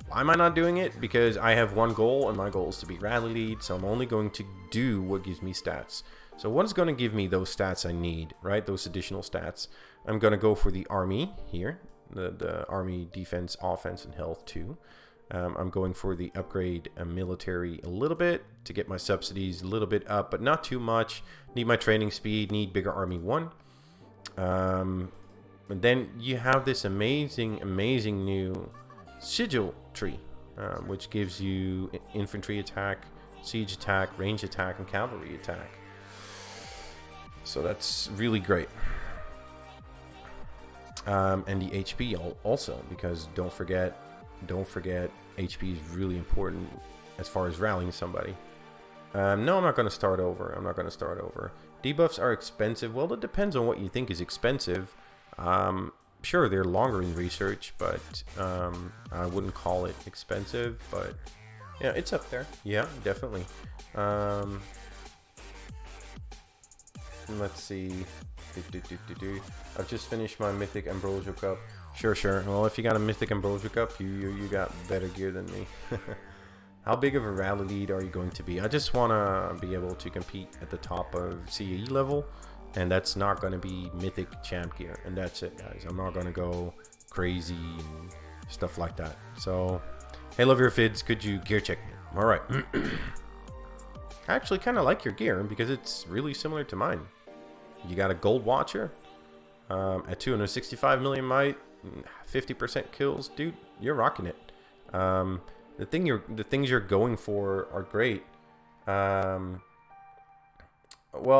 Why am I not doing it? Because I have one goal, and my goal is to be rally lead, so I'm only going to do what gives me stats. So what is going to give me those stats I need, right? Those additional stats. I'm going to go for the army here, the army defense, offense, and health too. I'm going for the upgrade military a little bit to get my subsidies a little bit up, but not too much. Need my training speed, need bigger army 1. And then you have this amazing new sigil tree, which gives you infantry attack, siege attack, range attack, and cavalry attack. So that's really great. And the HP also, because don't forget HP is really important as far as rallying somebody. No, I'm not going to start over. Debuffs are expensive. Well, it depends on what you think is expensive. Sure, they're longer in research, but I wouldn't call it expensive. But yeah, it's up there. Yeah, definitely. Let's see. I've just finished my Mythic Ambrosial Cup. Sure. Well, if you got a Mythic Ambrosial Cup, you got better gear than me. How big of a rally lead are you going to be? I just want to be able to compete at the top of CAE level, and that's not going to be Mythic Champ gear, and that's it, guys. I'm not going to go crazy and stuff like that. So, hey, love your vids. Could you gear check me? All right. I actually kind of like your gear because it's really similar to mine. You got a Gold Watcher at 265 million might, 50% kills, dude. You're rocking it. The things you're going for are great. Well,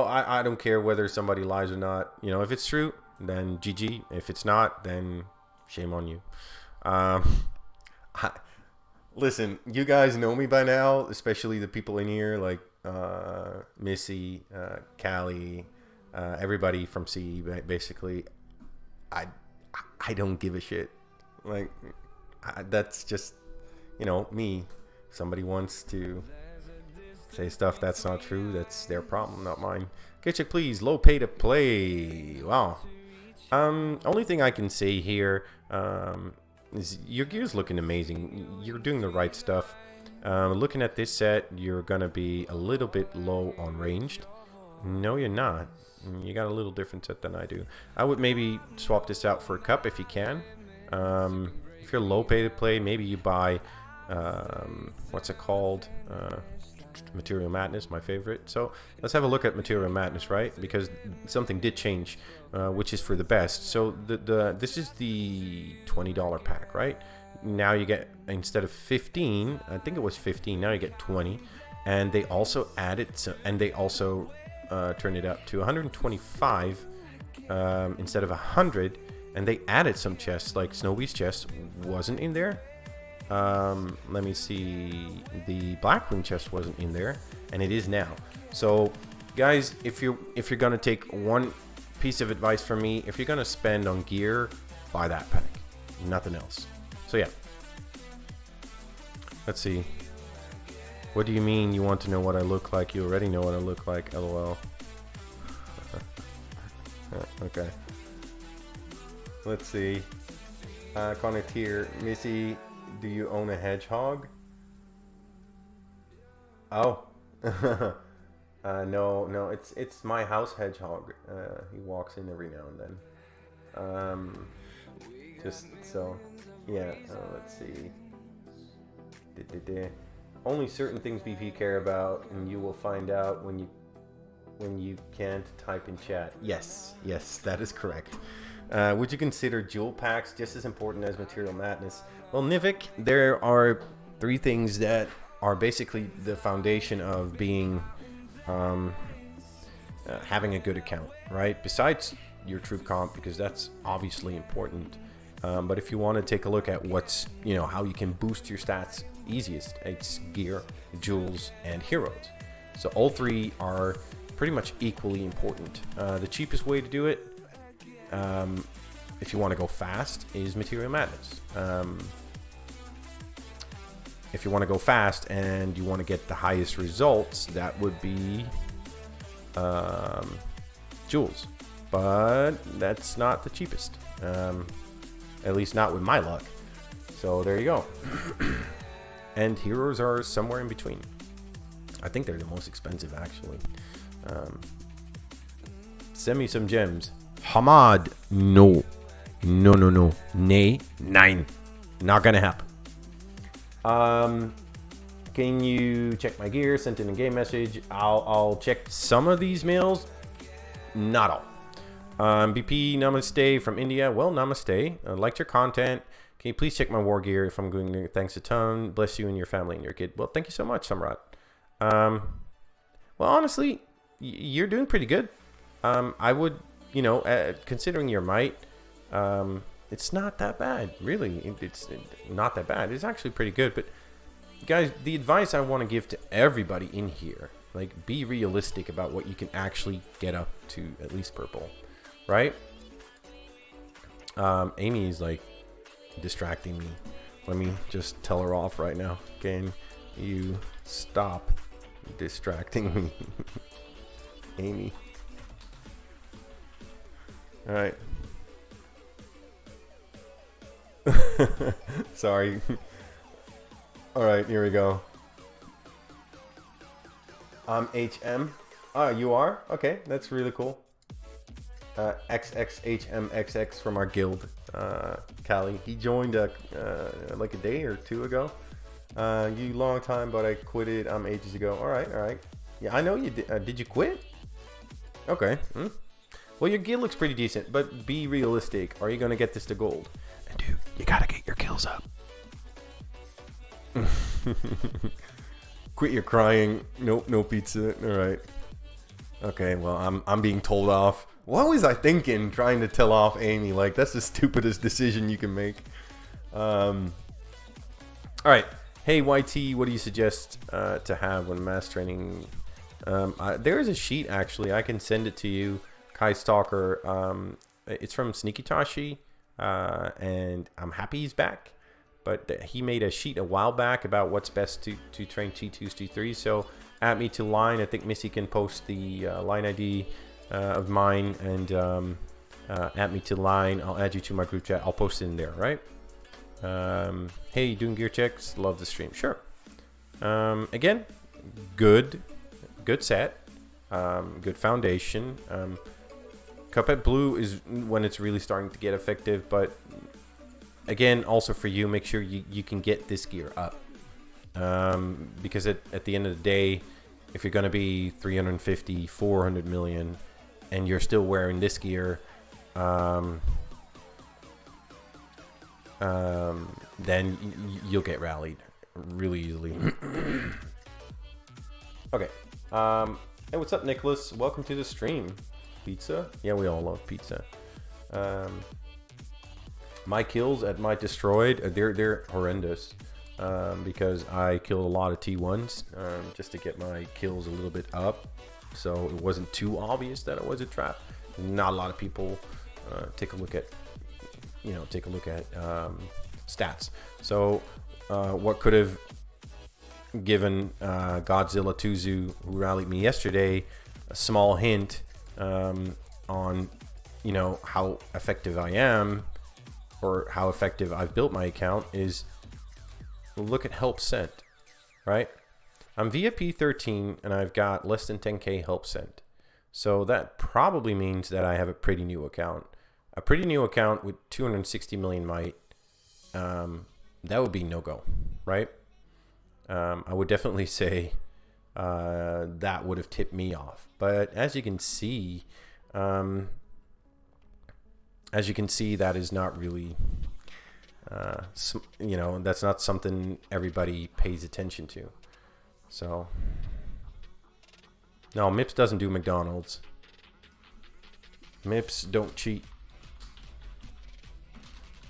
I don't care whether somebody lies or not. You know, if it's true, then GG. If it's not, then shame on you. Listen, you guys know me by now, especially the people in here, like Missy, Callie, everybody from CE, basically. I don't give a shit. Like, that's just, you know, me. If somebody wants to say stuff that's not true, that's their problem, not mine. Okay, check please. Low pay to play. Wow. Only thing I can say here is your gear's looking amazing. You're doing the right stuff. Looking at this set, you're gonna be a little bit low on ranged. No, you're not. You got a little different set than I do. I would maybe swap this out for a cup if you can. If you're low pay to play, maybe you buy what's it called? Material Madness, my favorite. So let's have a look at Material Madness, right? Because something did change, which is for the best. So this is the $20 pack, right? Now you get, instead of 15, I think it was 15, now you get 20. And they also added and they also turned it up to 125 instead of 100. And they added some chests, like Snowy's chest wasn't in there. Let me see, the Blackwing chest wasn't in there, and it is now. So guys, if you're gonna take one piece of advice from me, if you're gonna spend on gear, buy that pack, nothing else. So yeah, let's see. What do you mean you want to know what I look like? You already know what I look like, lol. Okay, let's see. Connor here, Missy, do you own a hedgehog? Oh. No, it's my house hedgehog. He walks in every now and then. Just so, yeah. Let's see. Only certain things BP care about, and you will find out when you can't type in chat. Yes, that is correct. Would you consider jewel packs just as important as Material Madness? Well, Nivik, there are 3 things that are basically the foundation of being having a good account, right? Besides your troop comp, because that's obviously important. But if you want to take a look at what's, you know, how you can boost your stats easiest, it's gear, jewels, and heroes. So all 3 are pretty much equally important. The cheapest way to do it, if you want to go fast, is Material Madness. If you want to go fast and you want to get the highest results, that would be jewels. But that's not the cheapest. At least not with my luck. So there you go. And heroes are somewhere in between. I think they're the most expensive, actually. Send me some gems. Hamad, no. No, no, no. Nay, nine. Not gonna happen. Can you check my gear? Sent in a game message. I'll check some of these mails. Not all. BP Namaste from India. Well, namaste. I liked your content. Can you please check my war gear if I'm going to? Thanks a ton. Bless you and your family and your kid. Well, thank you so much, Samrat. Well, honestly, you're doing pretty good. I would, considering your might, it's not that bad, really. It's not that bad. It's actually pretty good. But guys, the advice I want to give to everybody in here, like, be realistic about what you can actually get up to at least purple, right? Amy is like distracting me. Let me just tell her off right now. Can you stop distracting me? Amy. All right. Sorry. All right, here we go. I'm HM. Ah, you are? Okay, that's really cool. XXHMXX from our guild. Callie. He joined like a day or two ago. You long time, but I quitted ages ago. All right. Yeah, I know you did. Did you quit? Okay. Well, your guild looks pretty decent, but be realistic. Are you going to get this to gold? And dude, you got to get your kills up. Quit your crying. Nope, no pizza. All right. Okay, well, I'm being told off. What was I thinking trying to tell off Amy? Like, that's the stupidest decision you can make. All right. Hey, YT, what do you suggest to have when mass training? There is a sheet, actually. I can send it to you. Kai Stalker. It's from Sneaky Tashi, and I'm happy he's back. But he made a sheet a while back about what's best to train T2s, T3s. So add me to line. I think Missy can post the line ID of mine, and add me to line. I'll add you to my group chat. I'll post it in there, right? Hey, doing gear checks? Love the stream. Sure. Again, good set. Good foundation. Cuphead Blue is when it's really starting to get effective, but again, also for you, make sure you can get this gear up. Because at the end of the day, if you're going to be 350, 400 million, and you're still wearing this gear, then you'll get rallied really easily. Okay. Hey, what's up, Nicholas? Welcome to the stream. Pizza? Yeah, we all love pizza. My kills at my destroyed, they're horrendous. Because I killed a lot of T1s just to get my kills a little bit up, so it wasn't too obvious that it was a trap. Not a lot of people take a look at stats. So what could have given Godzilla Tuzu, who rallied me yesterday, a small hint on how effective I am, or how effective I've built my account, is look at help sent, right? I'm via P13 and I've got less than 10k help sent. So that probably means that I have a pretty new account. A pretty new account with 260 million might, that would be no-go, right? I would definitely say that would have tipped me off. But as you can see, that is not really... that's not something everybody pays attention to. So, no, Mips doesn't do McDonald's. Mips don't cheat.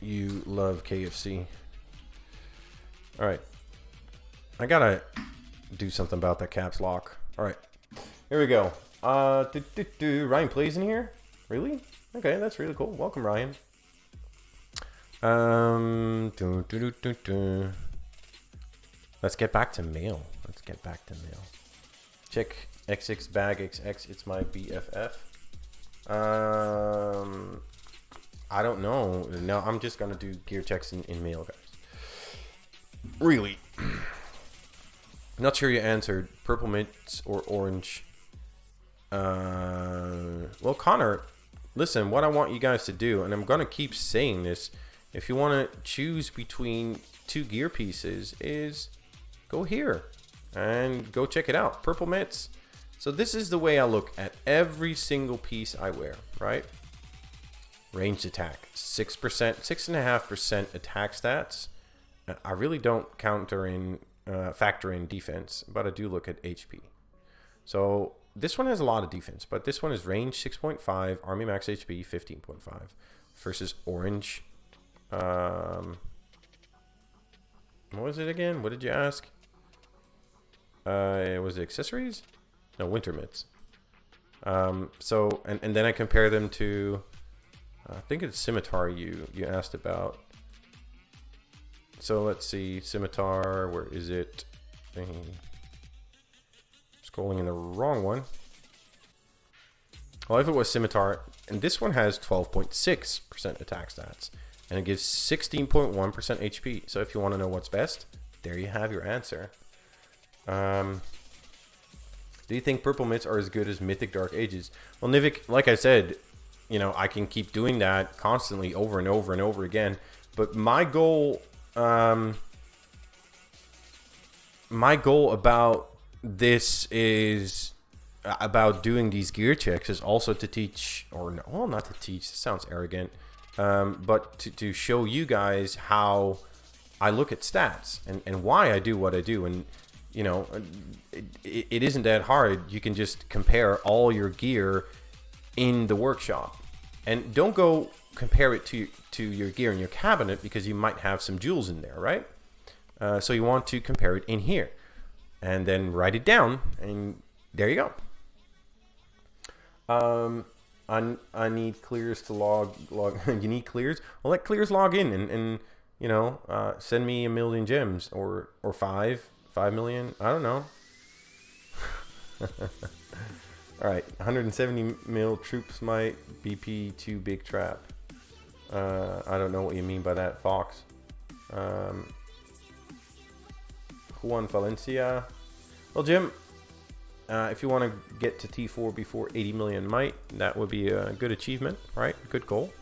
You love KFC. All right, I gotta do something about that caps lock. All right, here we go. Ryan plays in here. Really? Okay, that's really cool. Welcome, Ryan. Let's get back to mail. Check XX bag XX. It's my BFF. I don't know. No, I'm just gonna do gear checks in mail, guys. Really? Not sure you answered. Purple mints or orange? Well, Connor, listen, what I want you guys to do, and I'm going to keep saying this, if you want to choose between two gear pieces, is go here and go check it out. Purple mitts. So this is the way I look at every single piece I wear, right? Ranged attack, 6%, 6.5% attack stats. I really don't factor in defense, but I do look at HP. So this one has a lot of defense, but this one is range 6.5, army max HP 15.5 versus orange. What was it again? What did you ask? Was it accessories? No, winter mitts. So and then I compare them to, I think it's scimitar you asked about. So let's see, scimitar, where is it? Scrolling in the wrong one. Well, if it was scimitar, and this one has 12.6% attack stats, and it gives 16.1% HP. So if you want to know what's best, there you have your answer. Do you think purple mitts are as good as Mythic Dark Ages? Well, Nivik, like I said, you know, I can keep doing that constantly over and over and over again. But my goal about this is about doing these gear checks is also to teach, or no, well, not to teach, this sounds arrogant, but to show you guys how I look at stats and why I do what I do. And you know, it isn't that hard. You can just compare all your gear in the workshop, and don't go compare it to your gear in your cabinet, because you might have some jewels in there, right? So you want to compare it in here, and then write it down, and there you go. I need clears to log. You need clears? Well, let clears log in and you know, send me 1 million gems or 5 million. I don't know. All right, 170 mil troops might BP too big trap. I don't know what you mean by that, Fox. Juan Valencia. Well, Jim, if you want to get to T4 before 80 million might, that would be a good achievement, right? Good goal.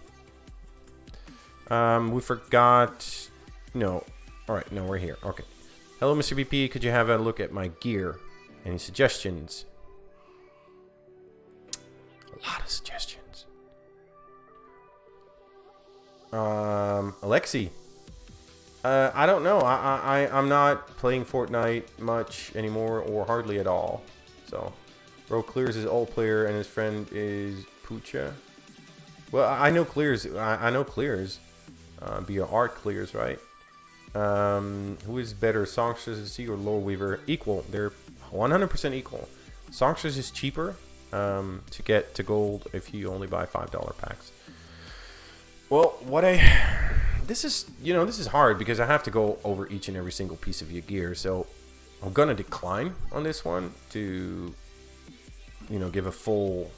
We forgot. No. All right, no, we're here. Okay. Hello, Mr. BP. Could you have a look at my gear? Any suggestions? A lot of suggestions. Alexi. I don't know. I'm not playing Fortnite much anymore, or hardly at all. So, bro clears his old player, and his friend is Pucha. Well, I know clears. I know clears. Via art clears, right? Who is better, Songstress or Lore Weaver? Equal. They're 100% equal. Songstress is cheaper to get to gold if you only buy $5 packs. Well, this is hard because I have to go over each and every single piece of your gear. So I'm gonna decline on this one to, give a full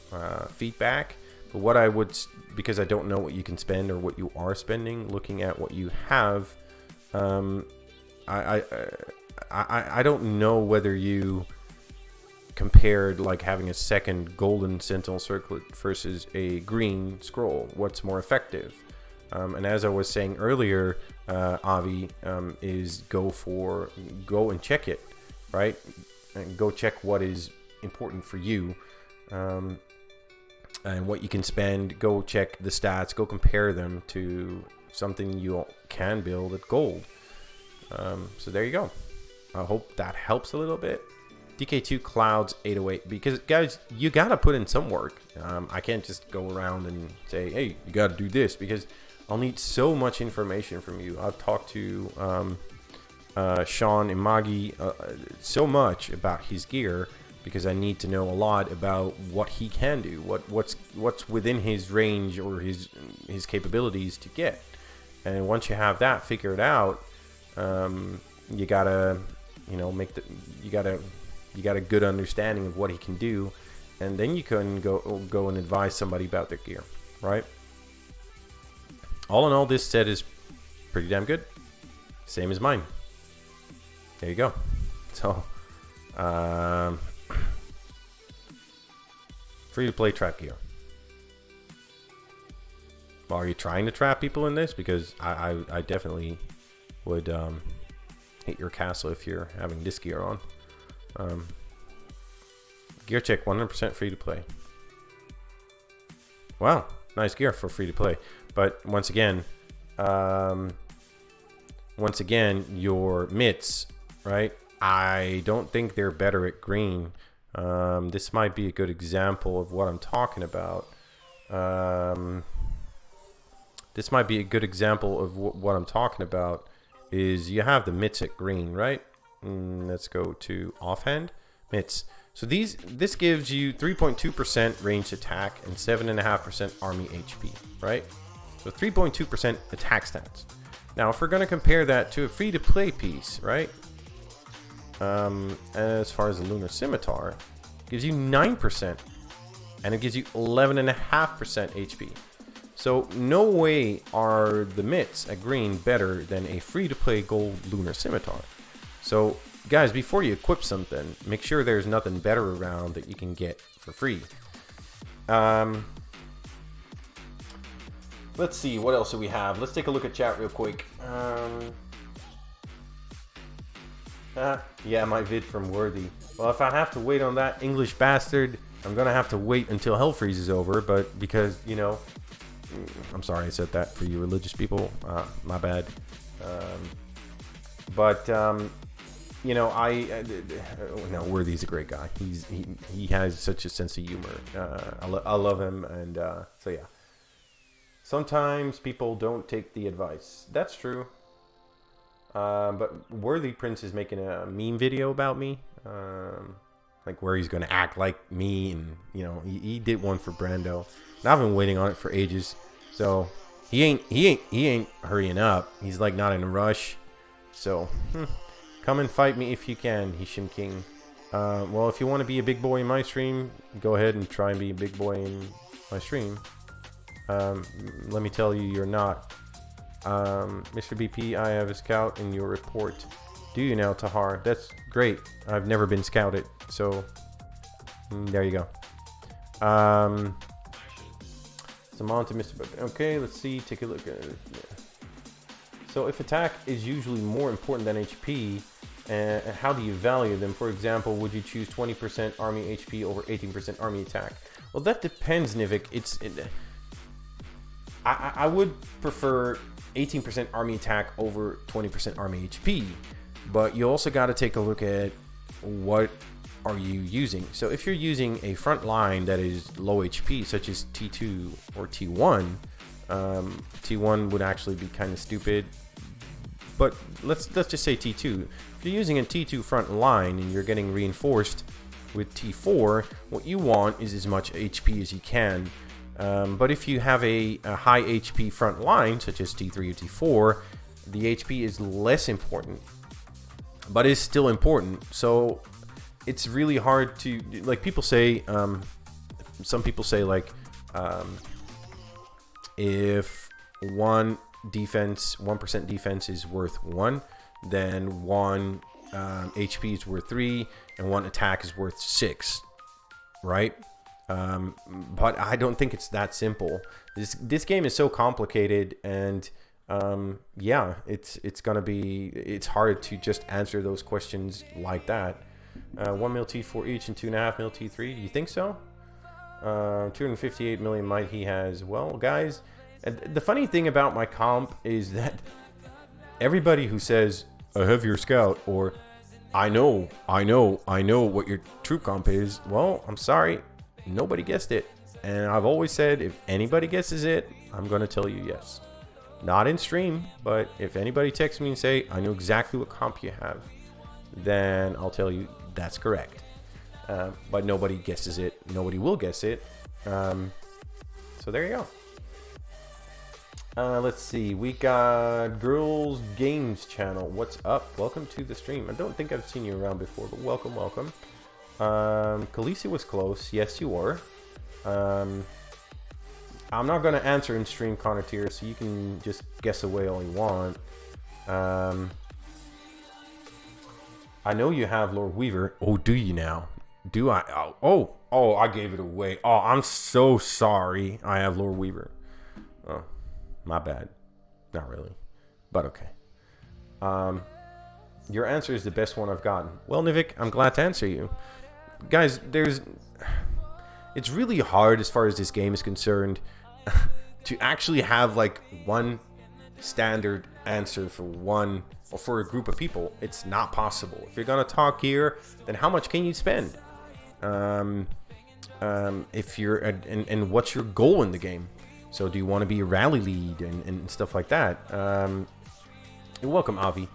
feedback. But what I would, because I don't know what you can spend or what you are spending, looking at what you have, I don't know whether you compared like having a second golden sentinel circlet versus a green scroll. What's more effective? And as I was saying earlier, Avi, is go and check it, right? And go check what is important for you. And what you can spend, go check the stats, go compare them to something you can build at gold. So there you go. I hope that helps a little bit. DK2 Clouds 808, because guys, you gotta put in some work. I can't just go around and say, hey, you gotta do this, because I'll need so much information from you. I've talked to Sean Imagi so much about his gear, because I need to know a lot about what he can do, what's within his range or his capabilities to get. And once you have that figured out, you gotta you got a good understanding of what he can do, and then you can go and advise somebody about their gear, right? All in all, this set is pretty damn good, same as mine. There you go. So Free-to-play trap gear. Well, are you trying to trap people in this? Because I definitely would hit your castle if you're having this gear on. Gear check 100% free-to-play. Wow, nice gear for free-to-play. But once again, your mitts, right? I don't think they're better at green. This might be a good example of what I'm talking about. This might be a good example of what I'm talking about. Is you have the mitts at green, right? Let's go to offhand mitts. So this gives you 3.2% ranged attack and 7.5% army HP, right? So 3.2% attack stats. Now, if we're going to compare that to a free-to-play piece, right? As far as the Lunar Scimitar, it gives you 9%, and it gives you 11.5% HP. So no way are the mitts at green better than a free-to-play gold Lunar Scimitar. So guys, before you equip something, make sure there's nothing better around that you can get for free. Let's see, what else do we have? Let's take a look at chat real quick. Yeah, my vid from Worthy. Well, if I have to wait on that English bastard, I'm gonna have to wait until hell freezes over, but because, you know, I'm sorry I said that for you religious people, my bad. You know, no, Worthy's a great guy. He has such a sense of humor. I love him, and so yeah. Sometimes people don't take the advice. That's true. But Worthy Prince is making a meme video about me, like where he's gonna act like me, and you know, he did one for Brando. And I've been waiting on it for ages, so he ain't hurrying up. He's like not in a rush, so. Come and fight me if you can, Hisham King. Well, if you want to be a big boy in my stream, go ahead and try and be a big boy in my stream. Let me tell you, you're not. Mr. BP, I have a scout in your report. Do you now, Tahar? That's great. I've never been scouted, so there you go. Some on to Mr. BP. Okay, let's see. Take a look at it. Yeah. So if attack is usually more important than HP, how do you value them? For example, would you choose 20% army HP over 18% army attack? Well, that depends, Nivik. I would prefer 18% army attack over 20% army HP, but you also got to take a look at what are you using. So if you're using a front line that is low HP, such as T2 or T1, T1 would actually be kind of stupid. But let's just say T2. If you're using a T2 front line and you're getting reinforced with T4, what you want is as much HP as you can. But if you have a high HP front line, such as T3 or T4, the HP is less important, but is still important. So it's really hard to, like people say, some people say like, if 1% defense is worth 1, then 1 HP is worth 3, and 1 attack is worth 6, right? But I don't think it's that simple. This game is so complicated, and yeah, it's hard to just answer those questions like that. 1 mil T4 each and 2.5 mil T3. Do you think so? 258 million might he has. Well, guys, the funny thing about my comp is that everybody who says I have your scout, or I know what your troop comp is, well, I'm sorry, nobody guessed it. And I've always said, if anybody guesses it, I'm going to tell you yes. Not in stream, but if anybody texts me and say, I know exactly what comp you have, then I'll tell you that's correct. But nobody guesses it. Nobody will guess it. So there you go. Let's see. We got Girls Games channel. What's up? Welcome to the stream. I don't think I've seen you around before, but welcome, welcome. Khaleesi was close. Yes, you were. I'm not going to answer in stream, Connor Tier, so you can just guess away all you want. I know you have Lord Weaver. Oh, do you now? Do I? Oh, Oh, I gave it away. Oh, I'm so sorry. I have Lord Weaver. Oh, my bad. Not really, but okay. Your answer is the best one I've gotten. Well, Nivik, I'm glad to answer you. Guys, it's really hard as far as this game is concerned to actually have like one standard answer for one or for a group of people. It's not possible. If you're gonna talk here, then how much can you spend? If you're and what's your goal in the game? So do you want to be a rally lead and stuff like that? You're welcome, Avi.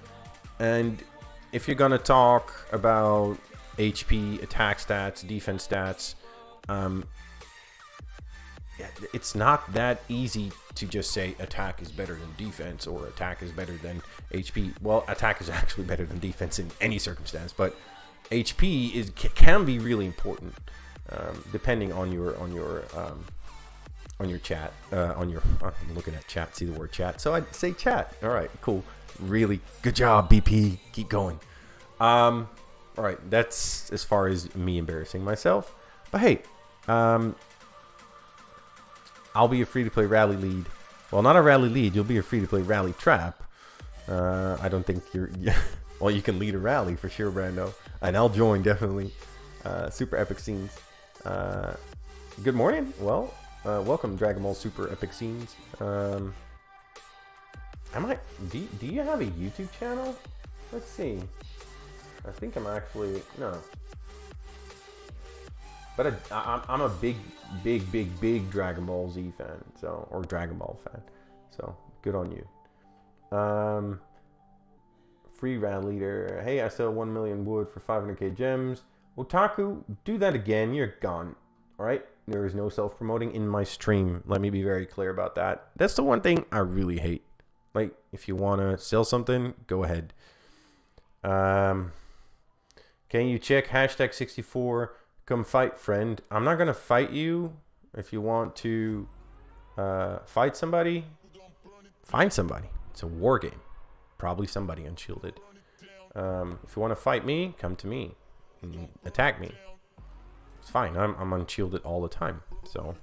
And if you're gonna talk about HP, attack stats, defense stats, it's not that easy to just say attack is better than defense or attack is better than HP. Well, attack is actually better than defense in any circumstance, but HP can be really important depending on your chat. I'm looking at chat, see the word chat, so I'd say chat. All right, cool. Really good job, BP. Keep going. All right, that's as far as me embarrassing myself. But hey, I'll be a free-to-play rally lead. Well, not a rally lead. You'll be a free-to-play rally trap. I don't think you're... Well, you can lead a rally for sure, Brando. And I'll join, definitely. Super epic scenes. Good morning. Well, welcome, Dragon Ball Super Epic Scenes. Do you have a YouTube channel? Let's see. I think I'm actually... No. But I'm a big Dragon Ball Z fan, so, or Dragon Ball fan. So good on you. Free rad leader. Hey, I sell 1 million wood for 500k gems. Otaku, do that again. You're gone. All right. There is no self-promoting in my stream. Let me be very clear about that. That's the one thing I really hate. Like, if you want to sell something, go ahead. Can you check hashtag 64? Come fight, friend. I'm not going to fight you. If you want to fight somebody, find somebody. It's a war game. Probably somebody unshielded. If you want to fight me, come to me. And attack me. It's fine. I'm unshielded all the time. So,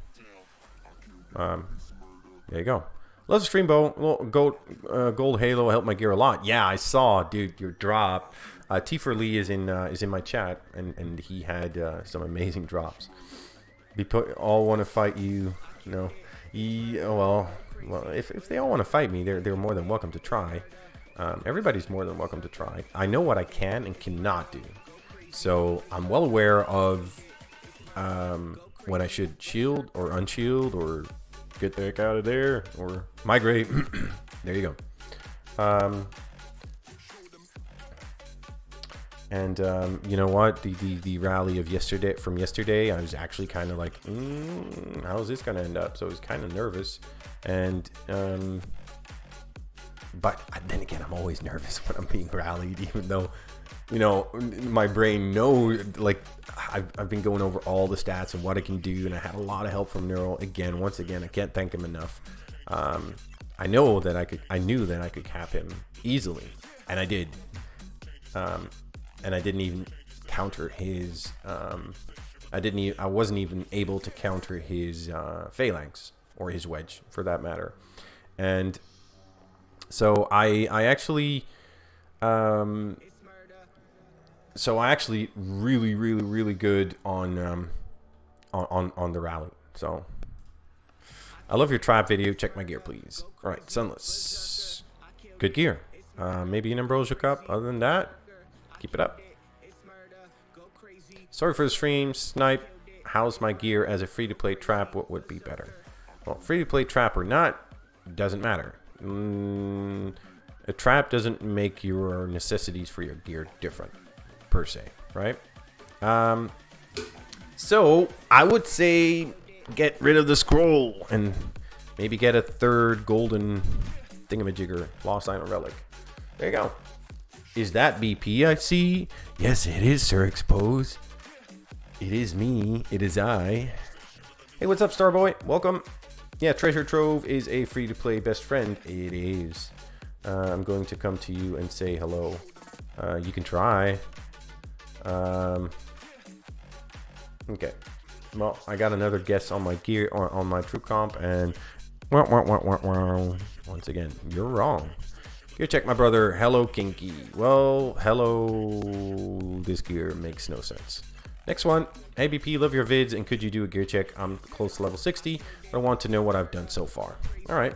there you go. Love the stream, Bo. Gold Halo helped my gear a lot. Yeah, I saw, dude, your drop. Tifer Lee is in my chat, and he had some amazing drops. All want to fight you. No, well, if they all want to fight me, they're more than welcome to try. Everybody's more than welcome to try. I know what I can and cannot do, so I'm well aware of when I should shield or unshield or get the heck out of there or migrate. There you go. And you know what? The rally of yesterday, I was actually kind of like, how's this gonna end up? So I was kind of nervous, and but then again, I'm always nervous when I'm being rallied, even though, you know, my brain like I've been going over all the stats and what I can do, and I had a lot of help from Neural. Once again, I can't thank him enough. I knew that I could cap him easily, and I did. And I didn't even counter his. I wasn't even able to counter his phalanx or his wedge, for that matter. And so I actually really good on the rally. So I love your trap video. Check my gear, please. All right, Sunless, good gear. Maybe an Ambrosia Cup. Other than that, keep it up. Sorry for the stream. Snipe, how's my gear as a free-to-play trap? What would be better? Well, free-to-play trap or not, doesn't matter. A trap doesn't make your necessities for your gear different, per se, right? So I would say get rid of the scroll and maybe get a third golden thingamajigger, Lost Island Relic. There you go. Is that BP I see? Yes, it is, Sir Expose. It is me. It is I. Hey, what's up, Starboy? Welcome. Yeah, Treasure Trove is a free-to-play best friend. It is. I'm going to come to you and say hello. You can try. Okay. Well, I got another guess on my gear, on my true comp, and once again, you're wrong. Gear check, my brother. Hello, Kinky. Well, hello. This gear makes no sense. Next one. ABP, love your vids, and could you do a gear check? I'm close to level 60, but I want to know what I've done so far. All right.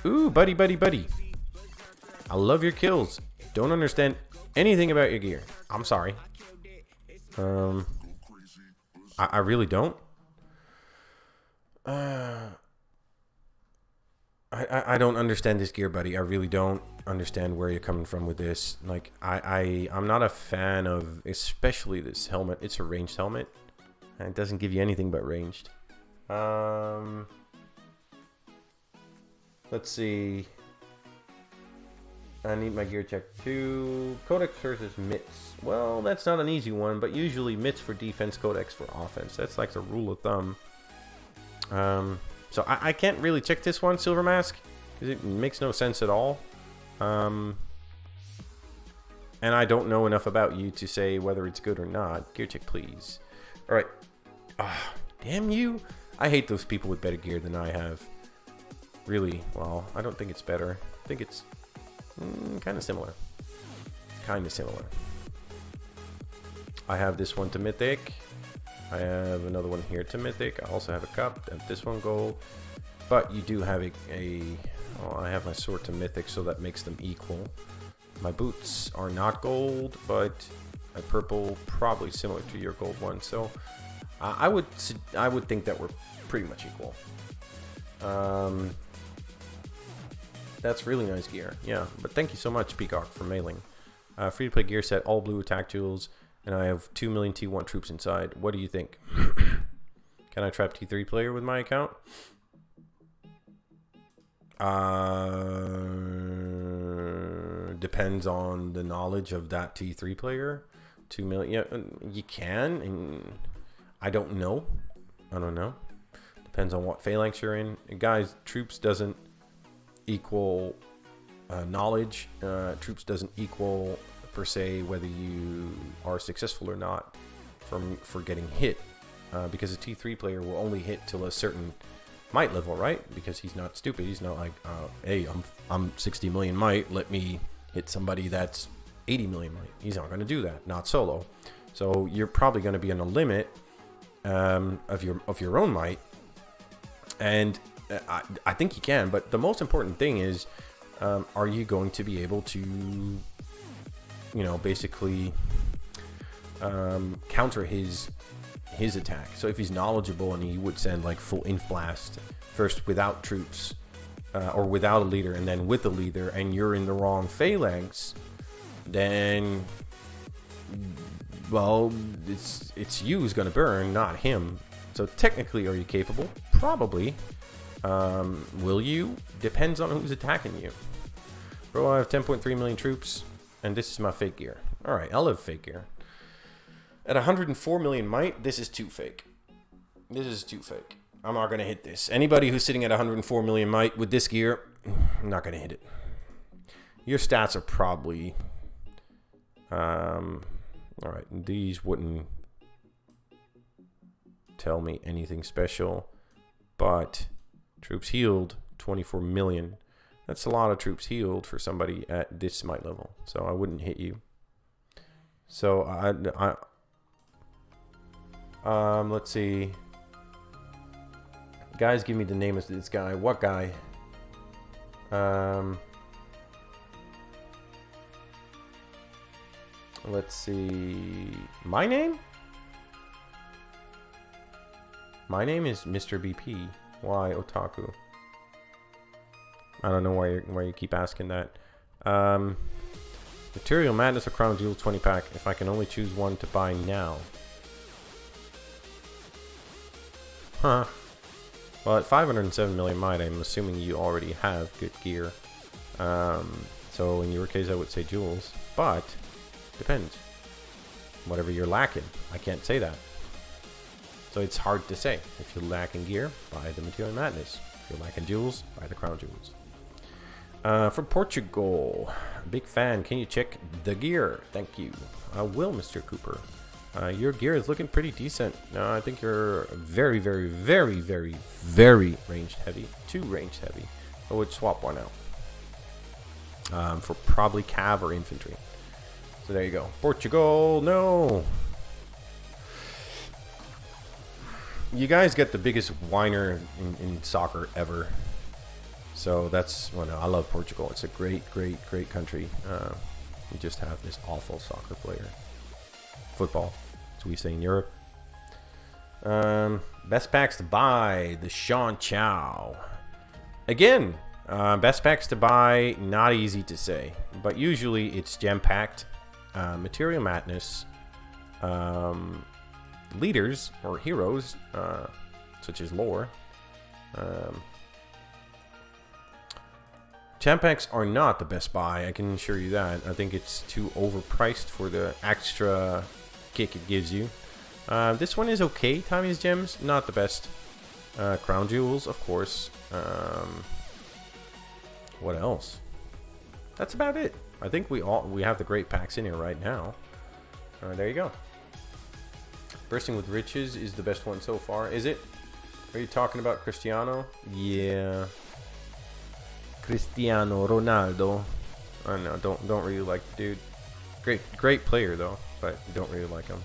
Ooh, buddy, buddy, buddy. I love your kills. Don't understand anything about your gear. I'm sorry. I really don't. I don't understand this gear, buddy. I really don't understand where you're coming from with this. Like, I'm not a fan of, especially this helmet. It's a ranged helmet, and it doesn't give you anything but ranged. Let's see. I need my gear check too. Codex versus mitts. Well, that's not an easy one, but usually mitts for defense, codex for offense. That's like the rule of thumb. So I can't really check this one, Silver Mask, because it makes no sense at all. And I don't know enough about you to say whether it's good or not. Gear check, please. All right. Ah, damn you. I hate those people with better gear than I have. Really. Well, I don't think it's better. I think it's kind of similar. Kind of similar. I have this one to Mythic. I have another one here to Mythic. I also have a cup and this one gold. But you do have oh, I have my sword to Mythic, so that makes them equal. My boots are not gold, but my purple probably similar to your gold one. So I would think that we're pretty much equal. That's really nice gear. Yeah, but thank you so much, Peacock, for mailing. Free to play gear set, all blue attack tools. And I have 2 million T1 troops inside. What do you think? Can I trap T3 player with my account? Depends on the knowledge of that T3 player. 2 million. Yeah, you can. And I don't know. I don't know. Depends on what phalanx you're in. Guys, troops doesn't equal knowledge. Troops doesn't equal per se whether you are successful or not for getting hit, because a T3 player will only hit till a certain might level, right? Because he's not stupid. He's not like, hey, I'm 60 million might, let me hit somebody that's 80 million might. He's not going to do that, not solo. So you're probably going to be on a limit of your own might, and I think you can. But the most important thing is, are you going to be able to, you know, basically counter his attack? So if he's knowledgeable and he would send like full inf blast first without troops, or without a leader and then with a leader, and you're in the wrong phalanx, then, well, it's you who's going to burn, not him. So technically, are you capable? Probably. Will you? Depends on who's attacking you. Bro, I have 10.3 million troops. And this is my fake gear. Alright, I'll have fake gear. At 104 million might, this is too fake. This is too fake. I'm not going to hit this. Anybody who's sitting at 104 million might with this gear, I'm not going to hit it. Your stats are probably... Alright, these wouldn't tell me anything special. But troops healed, 24 million. That's a lot of troops healed for somebody at this might level. So I wouldn't hit you. So let's see. Guys, give me the name of this guy. What guy? Let's see. My name? My name is Mr. BP. Why Otaku? I don't know why you keep asking that. Material Madness or Crown Jewel 20 pack. If I can only choose one to buy now. Huh. Well, at 507 million might, I'm assuming you already have good gear. So in your case, I would say jewels. But, depends. Whatever you're lacking. I can't say that. So it's hard to say. If you're lacking gear, buy the Material Madness. If you're lacking jewels, buy the Crown Jewels. From Portugal, big fan. Can you check the gear? Thank you. I will, Mr. Cooper. Your gear is looking pretty decent. No, I think you're very, very, very, very, very ranged heavy. Too ranged heavy. I would swap one out. For probably cav or infantry. So there you go. Portugal, no. You guys get the biggest whiner in soccer ever. So that's, well, no, I love Portugal. It's a great, great, great country. We just have this awful soccer player. Football, as we say in Europe. Best packs to buy, the Sean Chow. Again, best packs to buy, not easy to say. But usually it's gem-packed. Material Madness. Leaders or heroes, such as lore. Gem packs are not the best buy, I can assure you that. I think it's too overpriced for the extra kick it gives you. This one is okay, Tommy's Gems, not the best. Crown Jewels, of course. What else? That's about it. I think we have the great packs in here right now. There you go. Bursting with Riches is the best one so far. Is it? Are you talking about Cristiano? Yeah. Cristiano Ronaldo. I don't know. Don't really like the dude. Great player though, but don't really like him.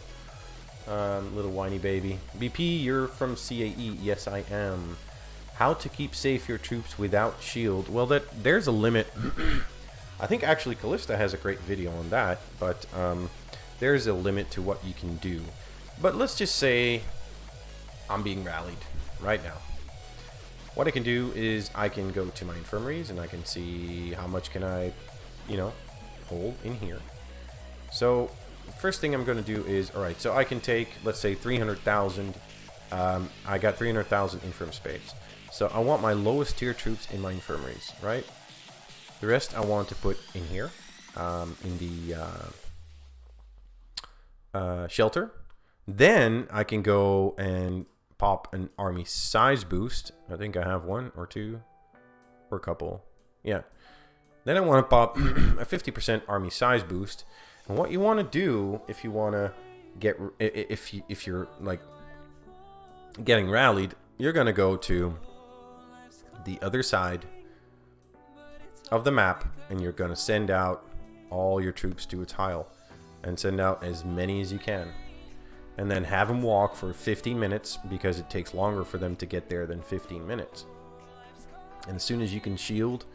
Little whiny baby. BP, you're from CAE. Yes, I am. How to keep safe your troops without shield? Well, there's a limit. I think actually Callista has a great video on that, but there's a limit to what you can do. But let's just say I'm being rallied right now. What I can do is I can go to my infirmaries and I can see how much can I, hold in here. So first thing I'm going to do is, all right, so I can take, let's say 300,000. I got 300,000 infirm space. So I want my lowest tier troops in my infirmaries, right? The rest I want to put in here, in the shelter. Then I can go and pop an army size boost. I think I have one or two or a couple. Yeah. Then I want to pop a 50% army size boost. And what you want to do if you want to get, if you're like getting rallied, you're going to go to the other side of the map and you're going to send out all your troops to a tile and send out as many as you can. And then have them walk for 15 minutes because it takes longer for them to get there than 15 minutes. And as soon as you can shield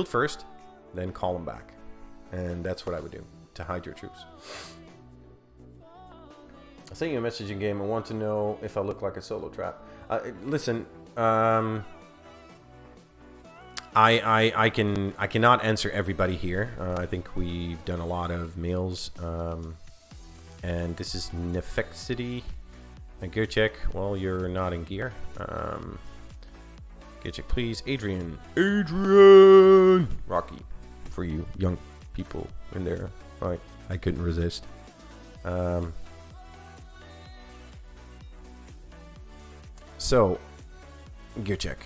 first, then call them back. And that's what I would do to hide your troops. I sent you a message in game. I want to know if I look like a solo trap. Listen, I cannot answer everybody here. I think we've done a lot of mails. And this is Nefexity. A gear check. Well, you're not in gear. Gear check, please. Adrian. Rocky. For you young people in there. I couldn't resist. So, gear check.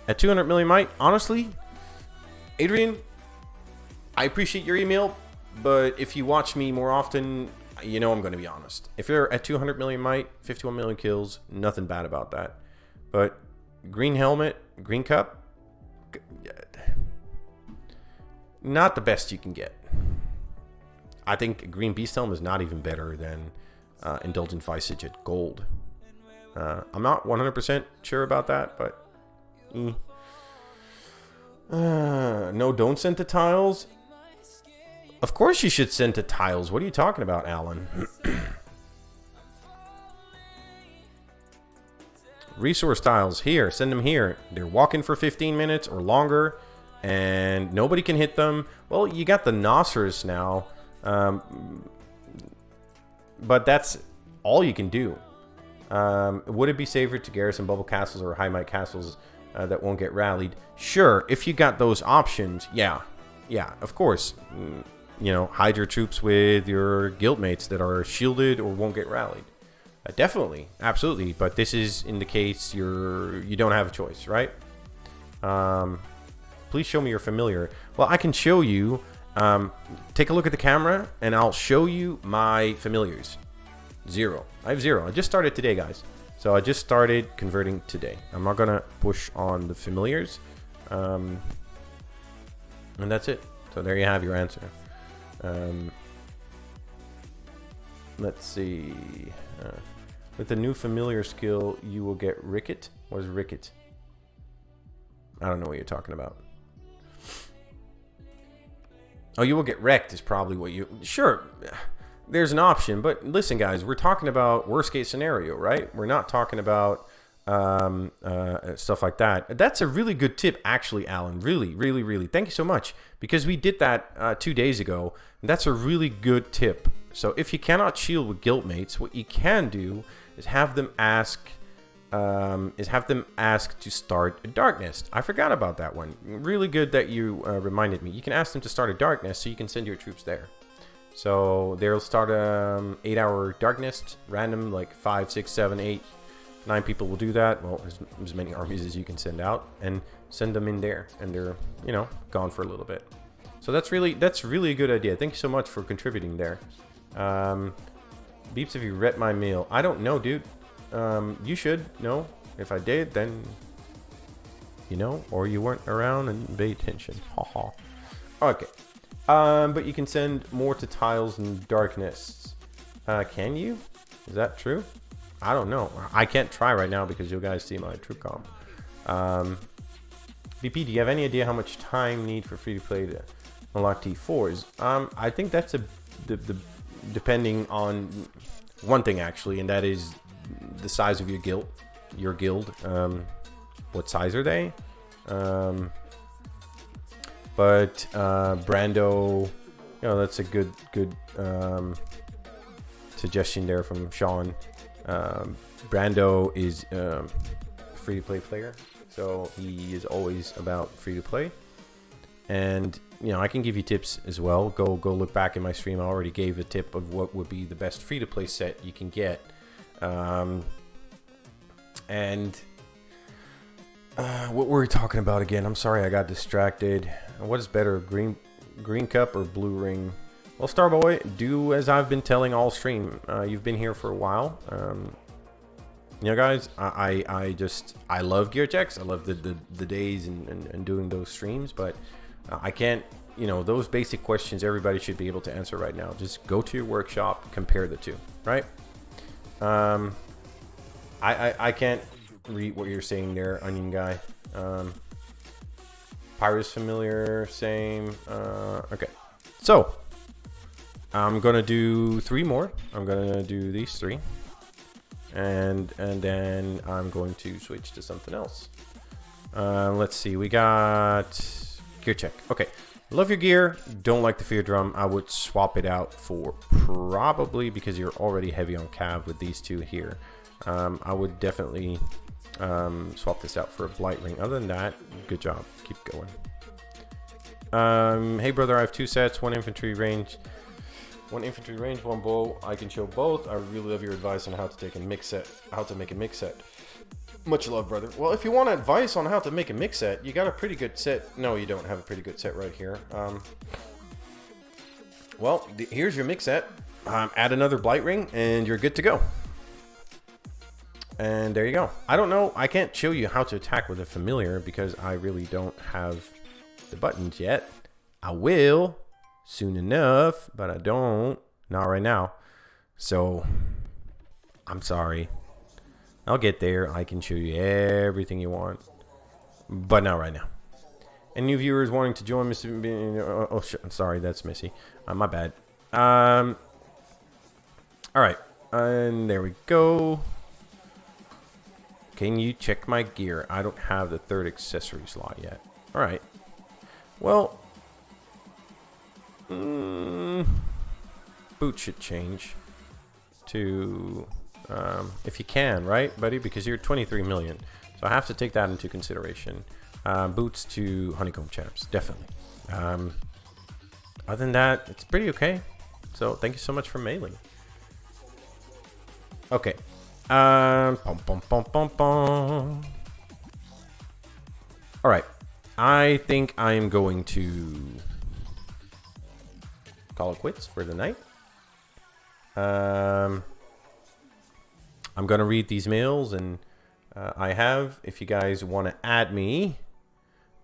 At 200 million might, honestly, Adrian, I appreciate your email, but if you watch me more often, I'm going to be honest. If you're at 200 million might, 51 million kills, nothing bad about that. But green helmet, green cup, not the best you can get. I think green beast helm is not even better than indulgent visage at gold. I'm not 100% sure about that, but no, don't send to tiles. Of course you should send to tiles. What are you talking about, Alan? Resource tiles, here, send them here. They're walking for 15 minutes or longer, and nobody can hit them. Well, you got the Nossos now, but that's all you can do. Would it be safer to garrison bubble castles or high might castles that won't get rallied? Sure, if you got those options, yeah, of course. Hide your troops with your guildmates that are shielded or won't get rallied. Definitely, absolutely. But this is in the case you don't have a choice, right? Please show me your familiar. Well, I can show you Take a look at the camera, and I'll show you my familiars. 0. I have 0. I just started today, guys. So I just started converting today. I'm not gonna push on the familiars, and that's it. So there you have your answer. Let's see. With the new familiar skill, you will get Ricket. What is Ricket? I don't know what you're talking about. Oh, you will get wrecked is probably what you... Sure, there's an option. But listen, guys, we're talking about worst case scenario, right? We're not talking about stuff like that. That's a really good tip, actually, Alan. Really, really, really. Thank you so much. Because we did that 2 days ago. And that's a really good tip. So if you cannot shield with guildmates, what you can do is have them ask... to start a dark nest. I forgot about that one. Really good that you reminded me. You can ask them to start a dark nest so you can send your troops there. So they'll start a 8-hour dark nest, random, like 5, 6, 7, 8, 9 people will do that. Well, as many armies as you can send out, and send them in there, and they're, you know, gone for a little bit. So that's really a good idea. Thank you so much for contributing there. Beeps, if you read my mail. I don't know, dude. You should know. If I did, then you know, or you weren't around and pay attention. Haha. Okay. But you can send more to tiles and dark nests. Can you? Is that true? I don't know. I can't try right now because you guys see my troop comp. VP, do you have any idea how much time you need for free to play to unlock T4s? I think that's depending on one thing actually, and that is the size of your guild. What size are they? But Brando, you know, that's a good suggestion there from Sean. Brando is free to play player, so he is always about free to play. And you know, I can give you tips as well. Go look back in my stream. I already gave a tip of what would be the best free to play set you can get. What were we talking about again? I'm sorry, I got distracted. What is better, green cup or blue ring? Well, Starboy, do as I've been telling all stream. You've been here for a while. You know, guys, I love gear checks. I love the days and doing those streams, but I can't. You know, those basic questions everybody should be able to answer right now. Just go to your workshop, compare the two, right? I can't read what you're saying there, Onion Guy. Pyrus familiar, same. Okay, so I'm gonna do 3 more. I'm gonna do these 3, and then I'm going to switch to something else. Let's see. We got gear check. Okay. Love your gear. Don't like the fear drum. I would swap it out for probably, because you're already heavy on cav with these 2 here. I would definitely swap this out for a blight ring. Other than that, good job. Keep going. Hey brother, I have 2 sets, 1 infantry range, 1 bow. I can show both. I really love your advice on how to take a mix set, how to make a mix set. Much love, brother. Well, if you want advice on how to make a mix set, you got a pretty good set. No, you don't have a pretty good set right here. Well, here's your mix set. Add another blight ring, and you're good to go. And there you go. I don't know. I can't show you how to attack with a familiar because I really don't have the buttons yet. I will soon enough, but I don't. Not right now. So, I'm sorry. I'll get there. I can show you everything you want, but not right now. And new viewers wanting to join Missy. Oh shit! I'm sorry, that's Missy. My bad. All right, and there we go. Can you check my gear? I don't have the 3rd accessory slot yet. All right. Well, boot should change to. If you can, right, buddy? Because you're 23 million. So I have to take that into consideration. Boots to honeycomb chaps, definitely. Other than that, it's pretty okay. So thank you so much for mailing. Okay. All right. I think I am going to call it quits for the night. I'm going to read these mails, and I have, if you guys want to add me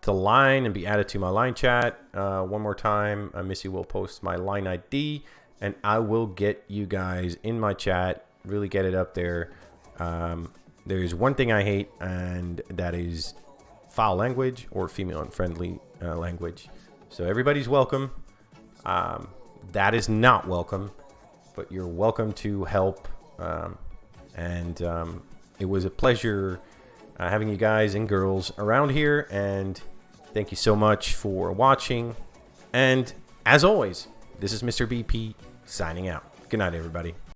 to Line and be added to my Line chat, one more time, Missy will post my Line ID, and I will get you guys in my chat, really get it up there. There's one thing I hate, and that is foul language or female unfriendly language. So everybody's welcome. That is not welcome, but you're welcome to help. It was a pleasure having you guys and girls around here, and thank you so much for watching. And as always, this is Mr. BP signing out. Good night, everybody.